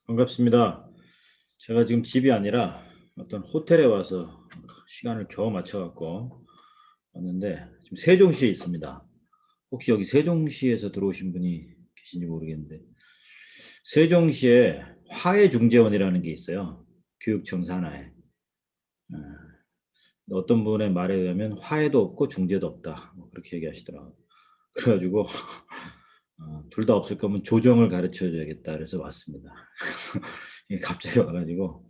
반갑습니다. 제가 지금 집이 아니라 어떤 호텔에 와서 시간을 겨우 맞춰 갖고 왔는데, 지금 세종시에 있습니다. 혹시 여기 세종시에서 들어오신 분이 계신지 모르겠는데, 세종시에 화해중재원이라는 게 있어요. 교육청 산하에. 어, 어떤 분의 말에 의하면 화해도 없고 중재도 없다, 뭐 그렇게 얘기하시더라고요. 그래 가지고 둘 다 없을 거면 조정을 가르쳐 줘야겠다 그래서 왔습니다. 이게 갑자기 와 가지고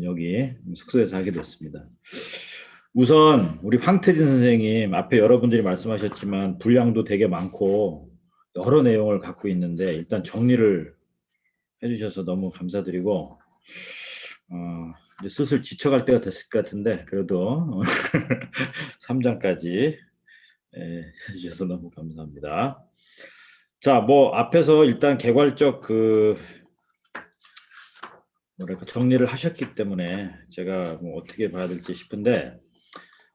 여기 숙소에서 하게 됐습니다. 우선 우리 황태진 선생님, 앞에 여러분들이 말씀하셨지만 분량도 되게 많고 여러 내용을 갖고 있는데, 일단 정리를 해 주셔서 너무 감사드리고, 이제 슬슬 지쳐갈 때가 됐을 것 같은데, 그래도 3 장까지 해 주셔서 너무 감사합니다. 자, 뭐 앞에서 일단 개괄적 뭐랄까 정리를 하셨기 때문에 제가 뭐 어떻게 봐야 될지 싶은데,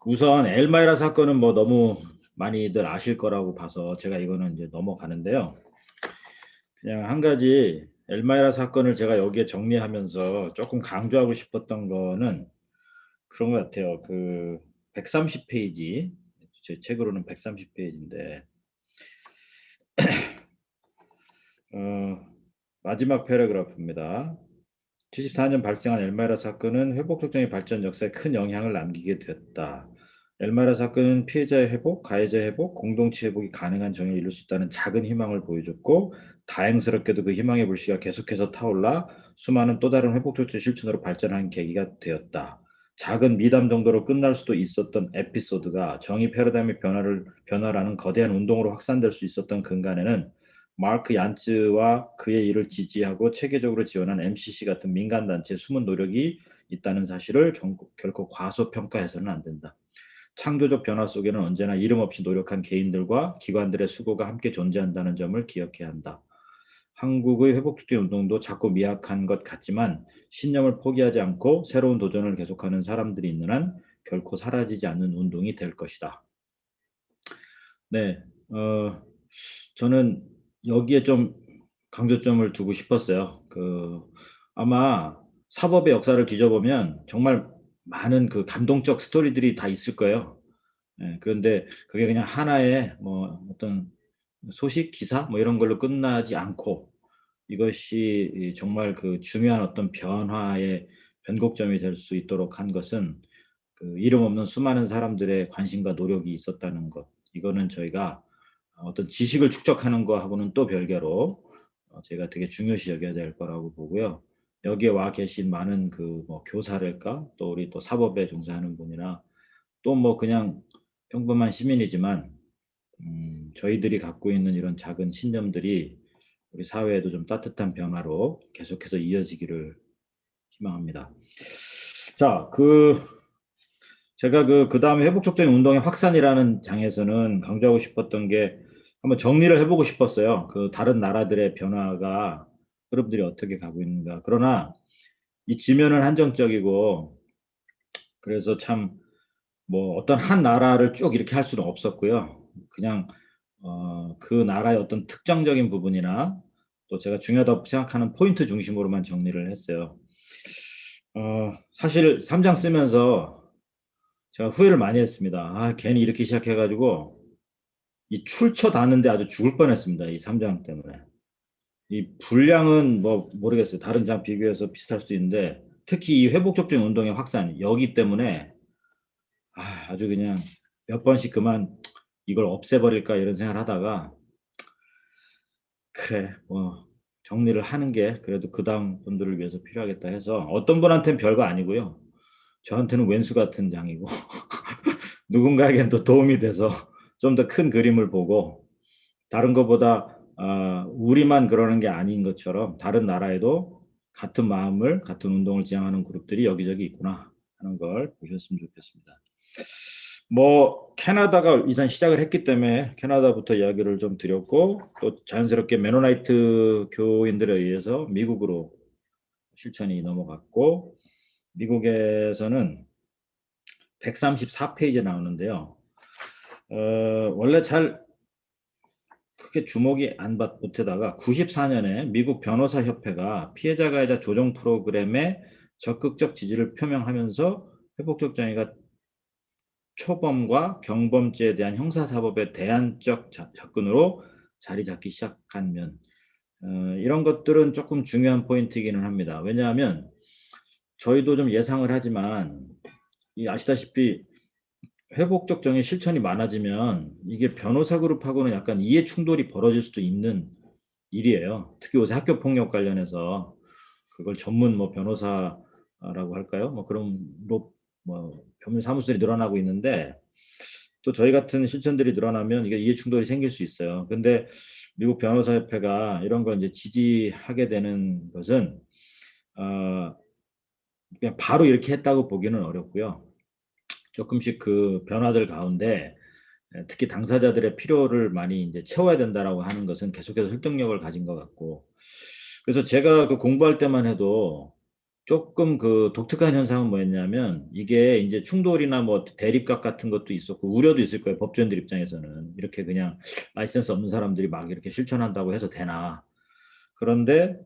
우선 엘마이라 사건은 뭐 너무 많이들 아실 거라고 봐서 제가 이거는 이제 넘어가는데요. 그냥 한 가지 엘마이라 사건을 제가 여기에 정리하면서 조금 강조하고 싶었던 거는 그런 것 같아요. 130 페이지, 제 책으로는 130 페이지인데, 어 마지막 패러그래프입니다. 74년 발생한 엘마이라 사건은 회복 적정의 발전 역사에 큰 영향을 남기게 되었다. 엘마이라 사건은 피해자의 회복, 가해자의 회복, 공동체 회복이 가능한 정의를 이룰 수 있다는 작은 희망을 보여줬고, 다행스럽게도 그 희망의 불씨가 계속해서 타올라 수많은 또 다른 회복 조치 실천으로 발전한 계기가 되었다. 작은 미담 정도로 끝날 수도 있었던 에피소드가 정의 패러다임의 변화라는 거대한 운동으로 확산될 수 있었던 근간에는 마크 얀츠와 그의 일을 지지하고 체계적으로 지원한 MCC 같은 민간단체의 숨은 노력이 있다는 사실을 결코 과소평가해서는 안 된다. 창조적 변화 속에는 언제나 이름 없이 노력한 개인들과 기관들의 수고가 함께 존재한다는 점을 기억해야 한다. 한국의 회복축제 운동도 작고 미약한 것 같지만 신념을 포기하지 않고 새로운 도전을 계속하는 사람들이 있는 한 결코 사라지지 않는 운동이 될 것이다. 네. 저는 여기에 좀 강조점을 두고 싶었어요. 아마 사법의 역사를 뒤져보면 정말 많은 감동적 스토리들이 다 있을 거예요. 예. 그런데 그게 그냥 하나의 뭐 어떤 소식, 기사 뭐 이런 걸로 끝나지 않고, 이것이 정말 중요한 어떤 변화의 변곡점이 될 수 있도록 한 것은 이름 없는 수많은 사람들의 관심과 노력이 있었다는 것. 이거는 저희가 어떤 지식을 축적하는 거하고는 또 별개로 제가 되게 중요시 여겨야 될 거라고 보고요. 여기에 와 계신 많은 뭐 교사랄까? 또 우리 또 사법에 종사하는 분이나 또 뭐 그냥 평범한 시민이지만 저희들이 갖고 있는 이런 작은 신념들이 우리 사회에도 좀 따뜻한 변화로 계속해서 이어지기를 희망합니다. 자, 제가 그다음에 회복 촉진 운동의 확산이라는 장에서는 강조하고 싶었던 게, 한번 정리를 해 보고 싶었어요. 다른 나라들의 변화가 흐름들이 어떻게 가고 있는가. 그러나 이 지면은 한정적이고, 그래서 참 뭐 어떤 한 나라를 쭉 이렇게 할 수는 없었고요. 그냥 그 나라의 어떤 특정적인 부분이나 또 제가 중요하다고 생각하는 포인트 중심으로만 정리를 했어요. 사실 3장 쓰면서 제가 후회를 많이 했습니다. 괜히 이렇게 시작해 가지고 이 출처 닿는데 아주 죽을 뻔했습니다, 이 3장 때문에. 이 분량은 뭐 모르겠어요. 다른 장 비교해서 비슷할 수도 있는데, 특히 이 회복적인 운동의 확산 여기 때문에 아주 그냥 몇 번씩 그만 '이걸 없애버릴까.' 이런 생각을 하다가 '그래 뭐 정리를 하는 게 그래도 그다음 분들을 위해서 필요하겠다.' 해서, 어떤 분한테는 별거 아니고요. 저한테는 왼수 같은 장이고 누군가에겐 또 도움이 돼서 좀 더 큰 그림을 보고, 다른 것보다 우리만 그러는 게 아닌 것처럼 다른 나라에도 같은 마음을, 같은 운동을 지향하는 그룹들이 여기저기 있구나 하는 걸 보셨으면 좋겠습니다. 뭐 캐나다가 이상 시작을 했기 때문에 캐나다부터 이야기를 좀 드렸고, 또 자연스럽게 메노나이트 교인들에 의해서 미국으로 실천이 넘어갔고, 미국에서는 134 페이지에 나오는데요. 원래 잘 크게 주목이 못하다가 94년에 미국 변호사협회가 피해자 가해자 조정 프로그램에 적극적 지지를 표명하면서 회복적 정의가 초범과 경범죄에 대한 형사사법의 대안적 접근으로 자리 잡기 시작한 면, 이런 것들은 조금 중요한 포인트이기는 합니다. 왜냐하면 저희도 좀 예상을 하지만 아시다시피 회복적 정의 실천이 많아지면 이게 변호사 그룹하고는 약간 이해 충돌이 벌어질 수도 있는 일이에요. 특히 요새 학교 폭력 관련해서 그걸 전문 변호사라고 할까요? 그런 법률 사무소들이 늘어나고 있는데 또 저희 같은 실천들이 늘어나면 이게 이해 충돌이 생길 수 있어요. 근데 미국 변호사협회가 이런 걸 이제 지지하게 되는 것은 그냥 바로 이렇게 했다고 보기는 어렵고요. 조금씩 그 변화들 가운데 특히 당사자들의 필요를 많이 이제 채워야 된다라고 하는 것은 계속해서 설득력을 가진 것 같고, 그래서 제가 그 공부할 때만 해도 조금 그 독특한 현상은 뭐였냐면 이게 이제 충돌이나 대립각 같은 것도 있었고 우려도 있을 거예요. 법조인들 입장에서는 이렇게 그냥 라이센스 없는 사람들이 막 이렇게 실천한다고 해서 되나. 그런데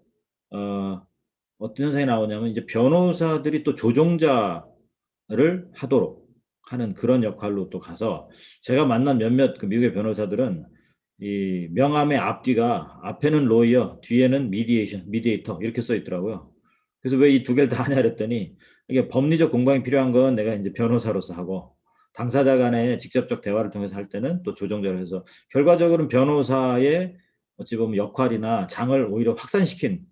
어떤 현상이 나오냐면 이제 변호사들이 또 조종자를 하도록 하는 그런 역할로 또 가서, 제가 만난 몇몇 그 미국의 변호사들은 이 명함의 앞뒤가 앞에는 로이어, 뒤에는 미디에이터 이렇게 써 있더라고요. 그래서 왜 이 두 개를 다 하냐 그랬더니 이게 법리적 공방이 필요한 건 내가 이제 변호사로서 하고 당사자 간의 직접적 대화를 통해서 할 때는 또 조정자로 해서 결과적으로는 변호사의 어찌 보면 역할이나 장을 오히려 확산시킨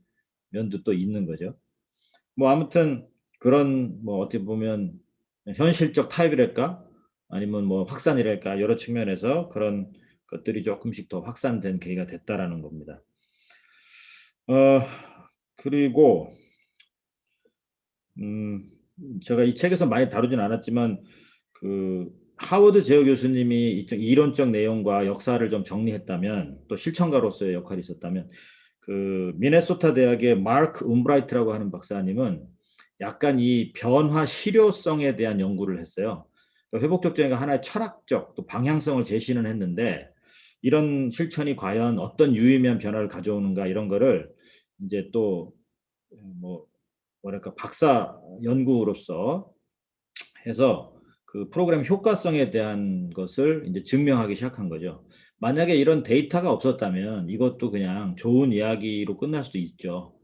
면도 또 있는 거죠. 아무튼 그런 어떻게 보면 현실적 타협이랄까 아니면 확산이랄까 여러 측면에서 그런 것들이 조금씩 더 확산된 계기가 됐다라는 겁니다. 어 그리고 제가 이 책에서 많이 다루진 않았지만 그 하워드 제어 교수님이 이론적 내용과 역사를 좀 정리했다면, 또 실천가로서의 역할이 있었다면, 그 미네소타 대학의 마크 움브라이트라고 하는 박사님은 약간 이 변화 실효성에 대한 연구를 했어요. 회복적 정의가 하나의 철학적 또 방향성을 제시는 했는데 이런 실천이 과연 어떤 유의미한 변화를 가져오는가 이런 거를 이제 또 뭐랄까 박사 연구로서 해서 그 프로그램 효과성에 대한 것을 이제 증명하기 시작한 거죠. 만약에 이런 데이터가 없었다면 이것도 그냥 좋은 이야기로 끝날 수도 있죠.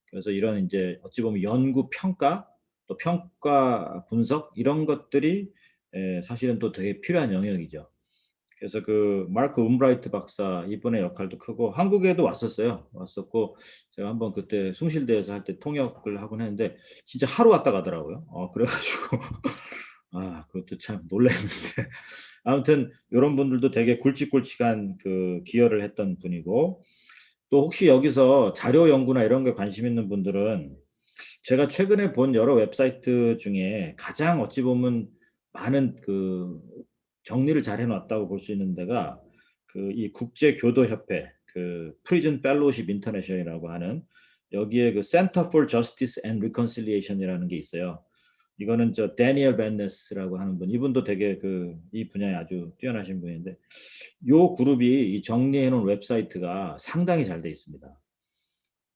그래서 이런 이제 어찌 보면 연구 평가 또 평가 분석 이런 것들이 사실은 또 되게 필요한 영역이죠. 그래서 그 마크 움브라이트 박사 이분의 역할도 크고 한국에도 왔었어요. 왔었고 제가 한번 그때 숭실대에서 할 때 통역을 하곤 했는데 진짜 하루 왔다 가더라고요. 그래 가지고 그것도 참 놀랐는데 아무튼 요런 분들도 되게 굵직굵직한 그 기여를 했던 분이고, 또 혹시 여기서 자료 연구나 이런 거에 관심 있는 분들은 제가 최근에 본 여러 웹사이트 중에 가장 어찌 보면 많은 그 정리를 잘 해 놨다고 볼 수 있는 데가 그 이 국제교도협회 그 프리즌 펠로우십 인터내셔널이라고 하는, 여기에 그 Center for Justice and Reconciliation이라는 게 있어요. 이거는 데니엘 벤네스라고 하는 분, 이분도 되게 그 이 분야에 아주 뛰어나신 분인데 요 그룹이 이 정리해 놓은 웹사이트가 상당히 잘 돼 있습니다.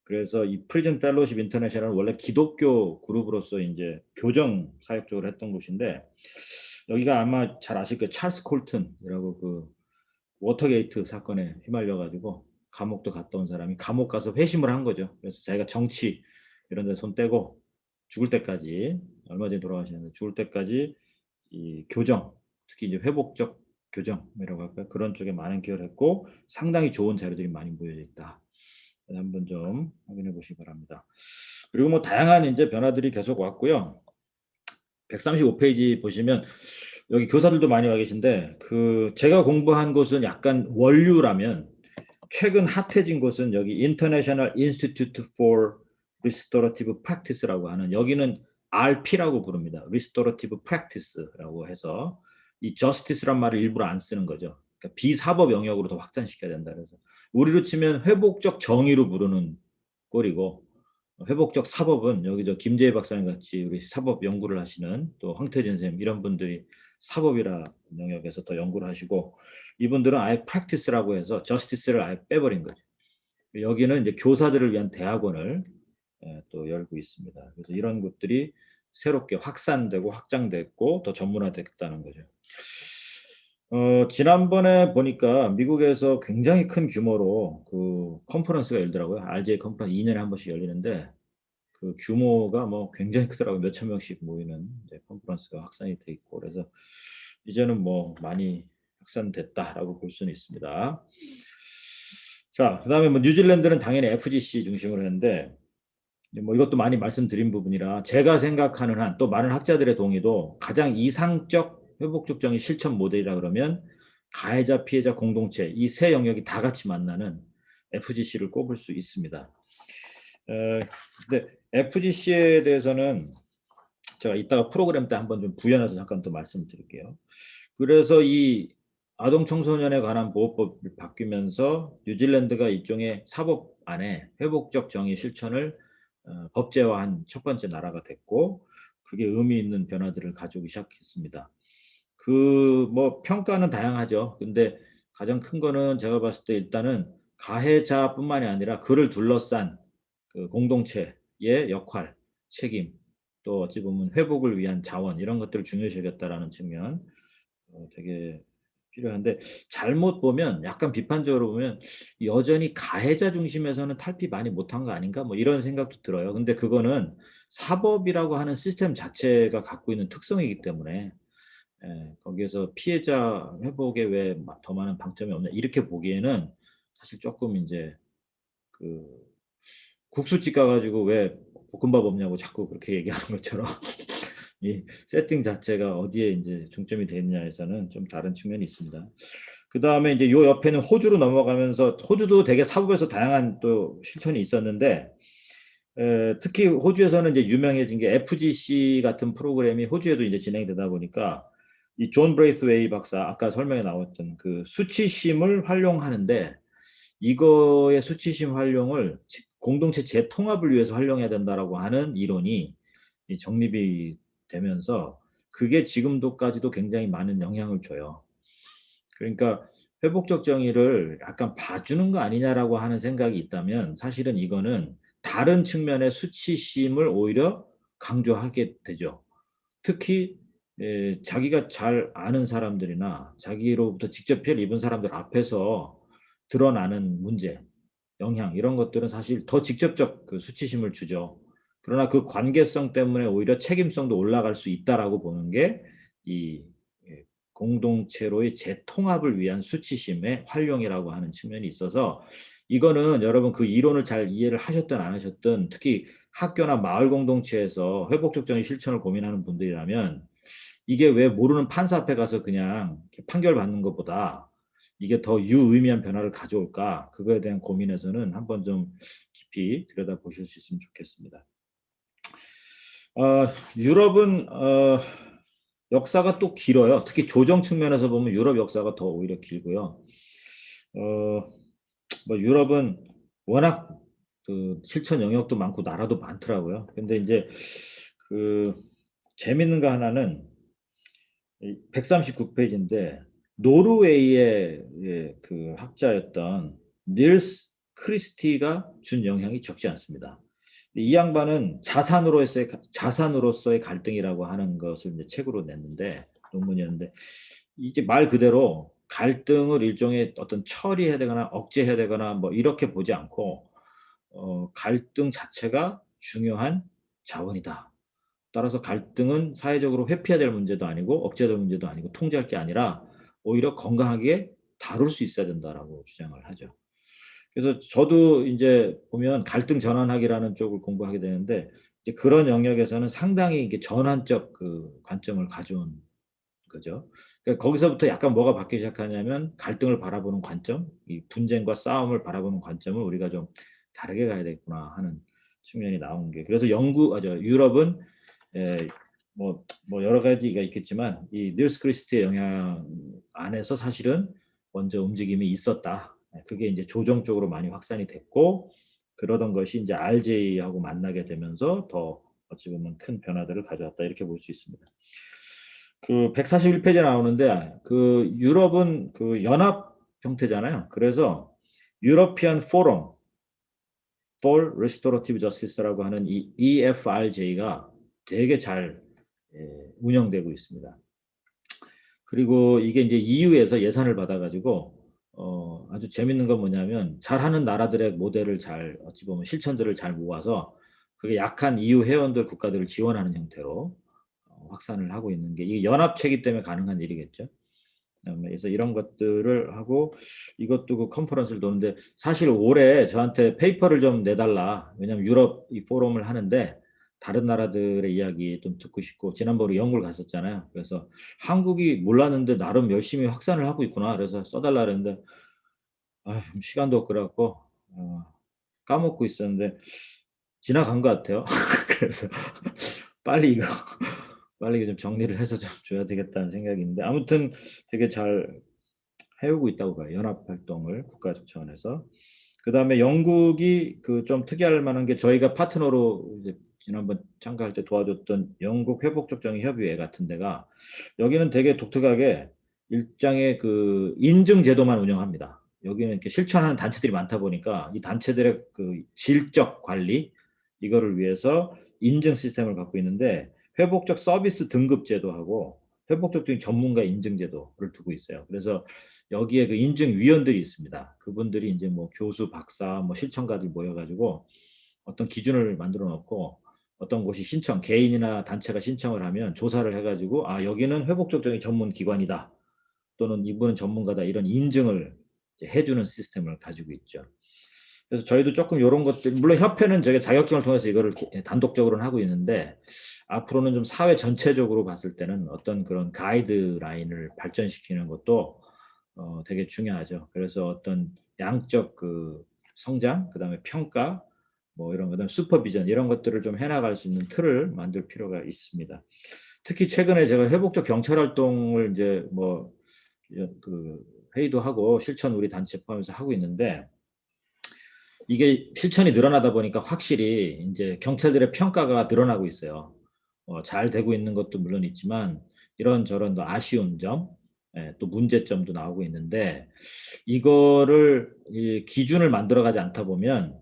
그래서 이 프리즌 펠로우십 인터내셔널은 원래 기독교 그룹으로서 인제 교정 사역적으로 했던 곳인데, 여기가 아마 잘 아실 거예요. 찰스 콜튼이라고 그 워터게이트 사건에 휘말려 가지고 감옥도 갔다 온 사람이 감옥 가서 회심을 한 거죠. 그래서 자기가 정치 이런 데 손 떼고 죽을 때까지, 얼마 전에 돌아가셨는데 죽을 때까지 이 교정, 특히 이제 회복적 교정이라고 할까요? 그런 쪽에 많은 기여를 했고 상당히 좋은 자료들이 많이 모여져 있다. 한번 좀 확인해 보시기 바랍니다. 그리고 다양한 인제 변화들이 계속 왔고요. 135 페이지 보시면 여기 교사들도 많이 와 계신데 그 제가 공부한 곳은 약간 원류라면 최근 핫해진 곳은 여기 International Institute for Restorative Practice라고 하는, 여기는 RP라고 부릅니다. Restorative Practice라고 해서 이 justice란 말을 일부러 안 쓰는 거죠. 그러니까 비사법 영역으로 더 확장시켜야 된다 그래서 우리로 치면 회복적 정의로 부르는 꼴이고, 회복적 사법은 여기 김재희 박사님 같이 우리 사법 연구를 하시는 또 황태진 선생님 이런 분들이 사법이라 영역에서 더 연구를 하시고 이분들은 아예 practice라고 해서 justice를 아예 빼버린 거죠. 여기는 이제 교사들을 위한 대학원을 또 열고 있습니다. 그래서 이런 것들이 새롭게 확산되고 확장됐고 더 전문화됐다는 거죠. 지난번에 보니까 미국에서 굉장히 큰 규모로 그 컨퍼런스가 열더라고요. RJ 컨퍼런스 2년에 한 번씩 열리는데 그 규모가 뭐 굉장히 크더라고요. 몇천 명씩 모이는 이제 컨퍼런스가 확산이 돼 있고 그래서 이제는 뭐 많이 확산됐다라고 볼 수는 있습니다. 자, 그다음에 뭐 뉴질랜드는 당연히 FGC 중심으로 했는데 뭐 이것도 많이 말씀드린 부분이라 제가 생각하는 한 또 많은 학자들의 동의도 가장 이상적 회복적 정의 실천 모델이라 그러면 가해자, 피해자, 공동체 이 세 영역이 다 같이 만나는 FGC를 꼽을 수 있습니다. 근데 FGC에 대해서는 제가 이따가 프로그램 때 한번 좀 부연해서 잠깐 또 말씀드릴게요. 그래서 이 아동 청소년에 관한 보호법이 바뀌면서 뉴질랜드가 일종의 사법 안에 회복적 정의 실천을 법제화한 첫 번째 나라가 됐고 그게 의미 있는 변화들을 가져오기 시작했습니다. 그 뭐 평가는 다양하죠. 근데 가장 큰 거는 제가 봤을 때 일단은 가해자뿐만이 아니라 그를 둘러싼 그 공동체의 역할, 책임, 또 어찌 보면 회복을 위한 자원 이런 것들을 중요시 여겼다라는 측면 되게 필요한데 잘못 보면 약간 비판적으로 보면 여전히 가해자 중심에서는 탈피 많이 못한 거 아닌가 뭐 이런 생각도 들어요. 근데 그거는 사법이라고 하는 시스템 자체가 갖고 있는 특성이기 때문에 거기에서 피해자 회복에 왜 더 많은 방점이 없냐 이렇게 보기에는 사실 조금 이제 그 국수집 가가지고 왜 볶음밥 없냐고 자꾸 그렇게 얘기하는 것처럼 이 세팅 자체가 어디에 이제 중점이 돼 있냐에서는 좀 다른 측면이 있습니다. 그 다음에 이제 요 옆에는 호주로 넘어가면서 호주도 되게 사법에서 다양한 또 실천이 있었는데 특히 호주에서는 이제 유명해진 게 FGC 같은 프로그램이 호주에도 이제 진행되다 보니까 이 존 브레이스웨이 박사 아까 설명에 나왔던 그 수치심을 활용하는데 이거의 수치심 활용을 공동체 재통합을 위해서 활용해야 된다라고 하는 이론이 정립이 되면서 그게 지금도까지도 굉장히 많은 영향을 줘요. 그러니까 회복적 정의를 약간 봐주는 거 아니냐라고 하는 생각이 있다면 사실은 이거는 다른 측면의 수치심을 오히려 강조하게 되죠. 특히 자기가 잘 아는 사람들이나 자기로부터 직접 피해를 입은 사람들 앞에서 드러나는 문제, 영향 이런 것들은 사실 더 직접적 그 수치심을 주죠. 그러나 그 관계성 때문에 오히려 책임성도 올라갈 수 있다라고 보는 게 이 공동체로의 재통합을 위한 수치심의 활용이라고 하는 측면이 있어서 이거는 여러분 그 이론을 잘 이해를 하셨든 안 하셨든 특히 학교나 마을 공동체에서 회복적 정의 실천을 고민하는 분들이라면 이게 왜 모르는 판사 앞에 가서 그냥 판결 받는 것보다 이게 더 유의미한 변화를 가져올까? 그거에 대한 고민에서는 한번 좀 깊이 들여다보실 수 있으면 좋겠습니다. 유럽은 역사가 또 길어요. 특히 조정 측면에서 보면 유럽 역사가 더 오히려 길고요. 뭐 유럽은 워낙 그 실천 영역도 많고 나라도 많더라고요. 근데 이제 그 재밌는 거 하나는 139페이지인데 노르웨이의 그 학자였던 닐스 크리스티가 준 영향이 적지 않습니다. 이 양반은 자산으로서의 갈등이라고 하는 것을 이제 책으로 냈는데 논문이었는데 이제 말 그대로 갈등을 일종의 어떤 처리해야 되거나 억제해야 되거나 뭐 이렇게 보지 않고 갈등 자체가 중요한 자원이다. 따라서 갈등은 사회적으로 회피해야 될 문제도 아니고 억제될 문제도 아니고 통제할 게 아니라 오히려 건강하게 다룰 수 있어야 된다라고 주장을 하죠. 그래서 저도 이제 보면 갈등 전환학이라는 쪽을 공부하게 되는데 이제 그런 영역에서는 상당히 이게 전환적 그 관점을 가져온 거죠. 그러니까 거기서부터 약간 뭐가 바뀌기 시작하냐면 갈등을 바라보는 관점, 이 분쟁과 싸움을 바라보는 관점을 우리가 좀 다르게 가야 되겠구나 하는 측면이 나온 게 그래서 유럽은 뭐 여러 가지가 있겠지만 이 닐스 크리스트의 영향 안에서 사실은 먼저 움직임이 있었다. 그게 이제 조정 쪽으로 많이 확산이 됐고 그러던 것이 이제 RJ하고 만나게 되면서 더 어찌 보면 큰 변화들을 가져왔다 이렇게 볼 수 있습니다. 그 141페이지에 나오는데 그 유럽은 그 연합 형태잖아요. 그래서 유러피안 포럼 for Restorative Justice라고 하는 이 EFRJ가 되게 잘 운영되고 있습니다. 그리고 이게 이제 EU에서 예산을 받아가지고 아주 재밌는 건 뭐냐면 잘하는 나라들의 모델을 잘 어찌 보면 실천들을 잘 모아서 그게 약한 EU 회원들 국가들을 지원하는 형태로 확산을 하고 있는 게 이게 연합체이기 때문에 가능한 일이겠죠. 그래서 이런 것들을 하고 이것도 그 컨퍼런스를 도는데 사실 올해 저한테 페이퍼를 좀 내달라. 왜냐하면 유럽 이 포럼을 하는데 다른 나라들의 이야기 좀 듣고 싶고 지난번에 영국을 갔었잖아요. 그래서 한국이 몰랐는데 나름 열심히 확산을 하고 있구나. 그래서 써달라 그랬는데 좀 시간도 없고 그래갖고 까먹고 있었는데 지나간 것 같아요. 그래서 빨리 이거 빨리 이거 좀 정리를 해서 좀 줘야 되겠다는 생각인데 아무튼 되게 잘 해오고 있다고 봐요. 연합 활동을 국가적 차원에서. 그다음에 영국이 그 좀 특이할 만한 게 저희가 파트너로 이제 지난번 참가할 때 도와줬던 영국 회복족정의 협의회 같은 데가 여기는 되게 독특하게 일장의 그 인증 제도만 운영합니다. 여기는 이렇게 실천하는 단체들이 많다 보니까 이 단체들의 그 질적 관리 이거를 위해서 인증 시스템을 갖고 있는데 회복적 서비스 등급 제도하고 회복적인 전문가 인증 제도를 두고 있어요. 그래서 여기에 그 인증위원들이 있습니다. 그분들이 이제 뭐 교수, 박사, 뭐 실천가들 모여가지고 어떤 기준을 만들어 놓고 어떤 곳이 신청, 개인이나 단체가 신청을 하면 조사를 해가지고 아, 여기는 회복적인 전문 기관이다. 또는 이분은 전문가다. 이런 인증을 이제 해주는 시스템을 가지고 있죠. 그래서 저희도 조금 이런 것들, 물론 협회는 저희 자격증을 통해서 이거를 단독적으로는 하고 있는데 앞으로는 좀 사회 전체적으로 봤을 때는 어떤 그런 가이드라인을 발전시키는 것도 되게 중요하죠. 그래서 어떤 양적 그 성장, 그다음에 평가, 뭐 이런 거든 슈퍼비전 이런 것들을 좀 해나갈 수 있는 틀을 만들 필요가 있습니다. 특히 최근에 제가 회복적 경찰 활동을 이제 뭐 그 회의도 하고 실천 우리 단체 포함해서 하고 있는데 이게 실천이 늘어나다 보니까 확실히 이제 경찰들의 평가가 늘어나고 있어요. 잘 되고 있는 것도 물론 있지만 이런저런 또 아쉬운 점, 또 문제점도 나오고 있는데 이거를 이 기준을 만들어가지 않다 보면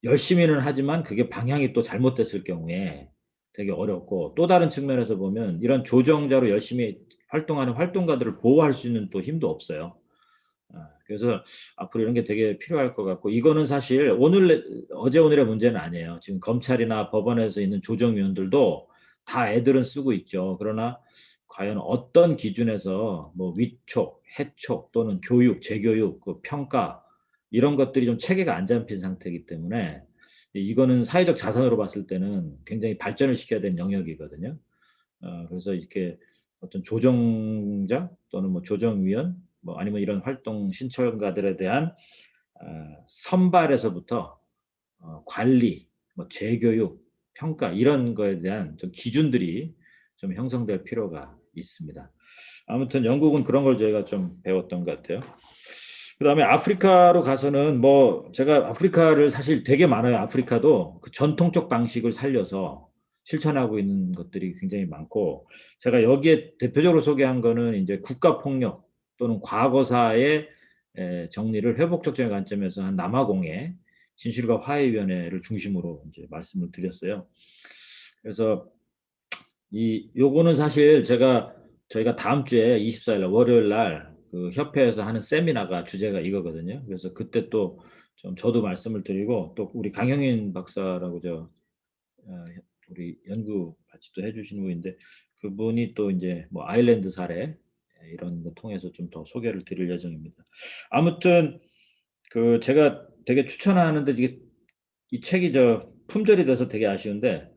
열심히는 하지만 그게 방향이 또 잘못됐을 경우에 되게 어렵고 또 다른 측면에서 보면 이런 조정자로 열심히 활동하는 활동가들을 보호할 수 있는 또 힘도 없어요. 그래서 앞으로 이런 게 되게 필요할 것 같고 이거는 사실 어제 오늘의 문제는 아니에요. 지금 검찰이나 법원에서 있는 조정위원들도 다 애들은 쓰고 있죠. 그러나 과연 어떤 기준에서 뭐 위촉, 해촉 또는 교육, 재교육, 그 평가 이런 것들이 좀 체계가 안 잡힌 상태이기 때문에 이거는 사회적 자산으로 봤을 때는 굉장히 발전을 시켜야 되는 영역이거든요. 그래서 이렇게 어떤 조정자 또는 뭐 조정위원 뭐 아니면 이런 활동 신청가들에 대한 선발에서부터 관리, 뭐 재교육, 평가 이런 거에 대한 좀 기준들이 좀 형성될 필요가 있습니다. 아무튼 영국은 그런 걸 저희가 좀 배웠던 것 같아요. 그다음에 아프리카로 가서는 뭐 제가 아프리카를 사실 되게 많아요. 아프리카도 그 전통적 방식을 살려서 실천하고 있는 것들이 굉장히 많고 제가 여기에 대표적으로 소개한 거는 이제 국가 폭력 또는 과거사의 정리를 회복적인 관점에서 한 남아공의 진실과 화해위원회를 중심으로 이제 말씀을 드렸어요. 그래서 이 요거는 사실 저희가 다음 주에 24일 날 월요일 날 그 협회에서 하는 세미나가 주제가 이거거든요. 그래서 그때 또 좀 저도 말씀을 드리고 또 우리 강영인 박사라고 우리 연구 같이 또 해주시는 분인데 그분이 또 이제 뭐 아일랜드 사례 이런 거 통해서 좀 더 소개를 드릴 예정입니다. 아무튼 그 제가 되게 추천하는데 이게 이 책이 품절이 돼서 되게 아쉬운데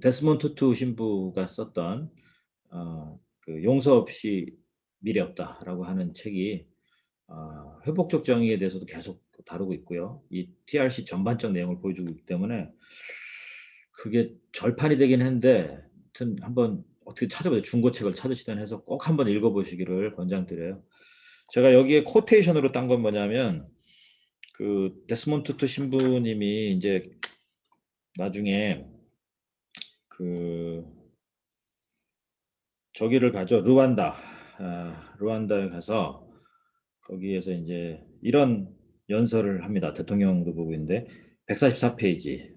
데스몬드 투투 신부가 썼던 그 용서 없이 미래 없다라고 하는 책이 회복적 정의에 대해서도 계속 다루고 있고요. 이 TRC 전반적 내용을 보여주고 있기 때문에 그게 절판이 되긴 했는데 하여튼 한번 어떻게 찾아보세요. 중고책을 찾으시든 해서 꼭 한번 읽어보시기를 권장드려요. 제가 여기에 코테이션으로 딴 건 뭐냐면 그 데스몬드 투투 신부님이 이제 나중에 그 저기를 가죠. 루안다. 루안다에 가서 거기에서 이제 이런 연설을 합니다. 대통령도 보고 있는데 144페이지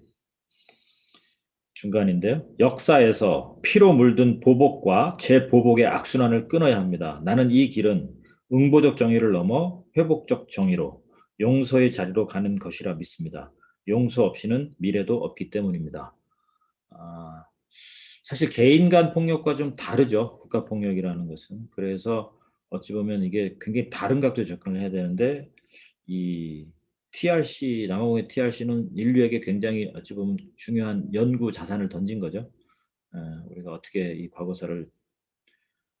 중간인데요. 역사에서 피로 물든 보복과 재보복의 악순환을 끊어야 합니다. 나는 이 길은 응보적 정의를 넘어 회복적 정의로 용서의 자리로 가는 것이라 믿습니다. 용서 없이는 미래도 없기 때문입니다. 아, 사실 개인 간 폭력과 좀 다르죠. 국가 폭력이라는 것은. 그래서 어찌 보면 이게 굉장히 다른 각도에 접근을 해야 되는데 이 TRC 남아공의 TRC는 인류에게 굉장히 어찌 보면 중요한 연구 자산을 던진 거죠. 우리가 어떻게 이 과거사를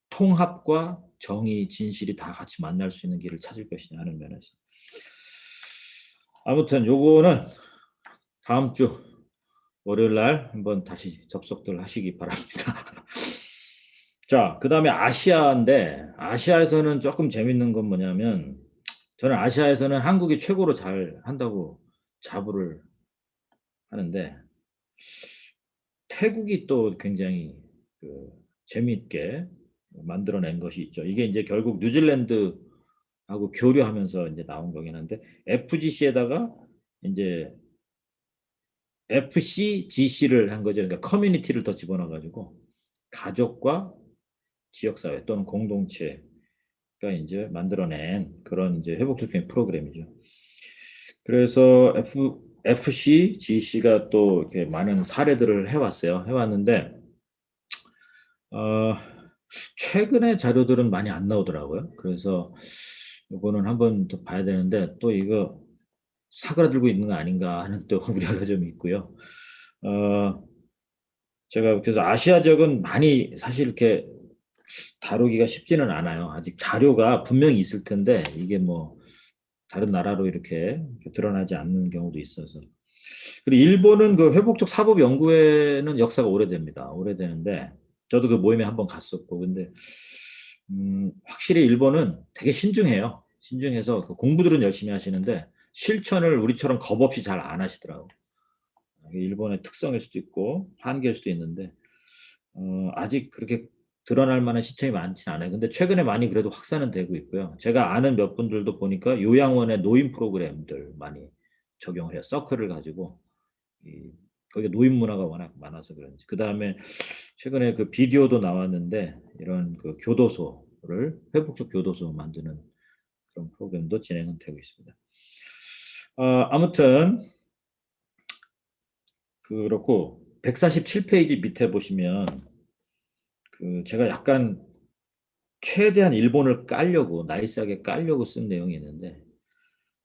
통합과 정의, 진실이 다 같이 만날 수 있는 길을 찾을 것이냐 하는 면에서. 아무튼 요거는 다음 주 월요일 날 한번 다시 접속들 하시기 바랍니다. 자, 그다음에 아시아인데 아시아에서는 조금 재밌는 건 뭐냐면 저는 아시아에서는 한국이 최고로 잘 한다고 자부를 하는데 태국이 또 굉장히 그 재미있게 만들어낸 것이 있죠. 이게 이제 결국 뉴질랜드하고 교류하면서 이제 나온 거긴 한데 FGC에다가 이제 FCGC를 한 거죠. 그러니까 커뮤니티를 더 집어넣어가지고 가족과 지역사회 또는 공동체가 이제 만들어낸 그런 이제 회복적인 프로그램이죠. 그래서 FCGC가 또 이렇게 많은 사례들을 해왔어요. 해왔는데 어, 최근에 자료들은 많이 안 나오더라고요. 그래서 이거는 한번 더 봐야 되는데 또 이거 사그라들고 있는 거 아닌가 하는 또 우려가 좀 있고요. 어, 제가 그래서 아시아 지역은 많이 사실 이렇게 다루기가 쉽지는 않아요. 아직 자료가 분명히 있을 텐데 이게 뭐 다른 나라로 이렇게 드러나지 않는 경우도 있어서. 그리고 일본은 그 회복적 사법 연구회는 역사가 오래됩니다. 오래되는데 저도 그 모임에 한번 갔었고 근데 확실히 일본은 되게 신중해요. 신중해서 그 공부들은 열심히 하시는데 실천을 우리처럼 겁 없이 잘 안 하시더라고. 이게 일본의 특성일 수도 있고 한계일 수도 있는데 아직 그렇게 드러날 만한 시점이 많지는 않아요. 근데 최근에 많이 그래도 확산은 되고 있고요. 제가 아는 몇 분들도 보니까 요양원의 노인 프로그램들 많이 적용을 해요. 서클을 가지고 이, 거기 노인 문화가 워낙 많아서 그런지. 그 다음에 최근에 그 비디오도 나왔는데 이런 그 교도소를 회복적 교도소 만드는 그런 프로그램도 진행은 되고 있습니다. 아무튼 그렇고 147페이지 밑에 보시면 그 제가 약간 최대한 일본을 깔려고 나이스하게 깔려고 쓴 내용이 있는데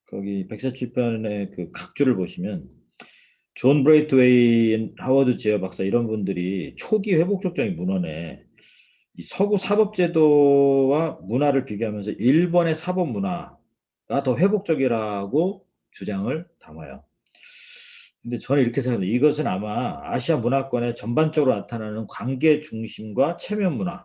거기 147편의 그 각주를 보시면 존 브레이트웨이, 하워드 제어 박사 이런 분들이 초기 회복적정의 문헌에 이 서구 사법제도와 문화를 비교하면서 일본의 사법 문화가 더 회복적이라고 주장을 담아요. 근데 저는 이렇게 생각합니다. 이것은 아마 아시아 문화권의 전반적으로 나타나는 관계 중심과 체면 문화,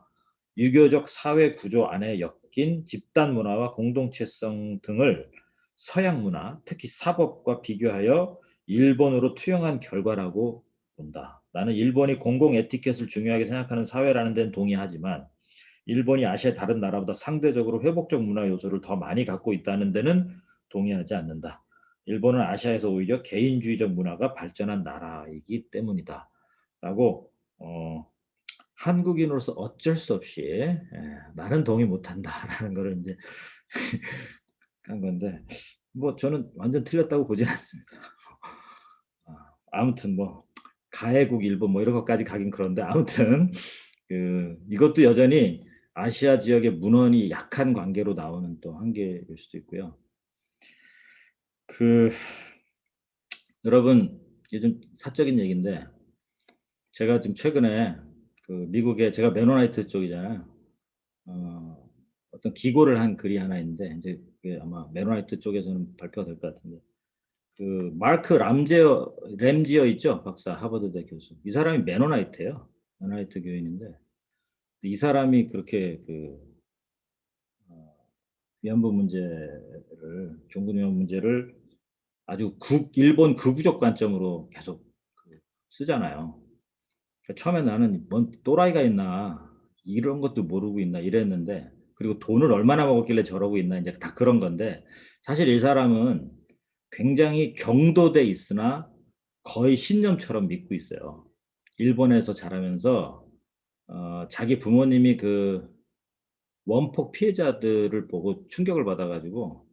유교적 사회 구조 안에 엮인 집단 문화와 공동체성 등을 서양 문화, 특히 사법과 비교하여 일본으로 투영한 결과라고 본다. 나는 일본이 공공 에티켓을 중요하게 생각하는 사회라는 데는 동의하지만 일본이 아시아 다른 나라보다 상대적으로 회복적 문화 요소를 더 많이 갖고 있다는 데는 동의하지 않는다. 일본은 아시아에서 오히려 개인주의적 문화가 발전한 나라이기 때문이다. 라고 한국인으로서 어쩔 수 없이 나는 동의 못한다라는 거를 이제 한 건데 뭐 저는 완전 틀렸다고 보진 않습니다. 아무튼 뭐 가해국 일본 뭐 이런 것까지 가긴 그런데 아무튼 그 이것도 여전히 아시아 지역의 문헌이 약한 관계로 나오는 또 한계일 수도 있고요. 그 여러분 이게 좀 사적인 얘기인데 제가 지금 최근에 그 미국에 제가 메노나이트 쪽이잖아요. 어떤 기고를 한 글이 하나 있는데 이제 그게 아마 메노나이트 쪽에서는 발표가 될 것 같은데 그 마크 램지어 있죠 박사 하버드대 교수 이 사람이 메노나이트예요. 메노나이트 교인인데 이 사람이 그렇게 그 위안부 문제를 종군 위안부 문제를 아주 일본 극우적 관점으로 계속 쓰잖아요. 처음에 나는 뭔 또라이가 있나 이런 것도 모르고 있나 이랬는데 그리고 돈을 얼마나 먹었길래 저러고 있나 이제 다 그런 건데 사실 이 사람은 굉장히 경도돼 있으나 거의 신념처럼 믿고 있어요. 일본에서 자라면서 자기 부모님이 그 원폭 피해자들을 보고 충격을 받아 가지고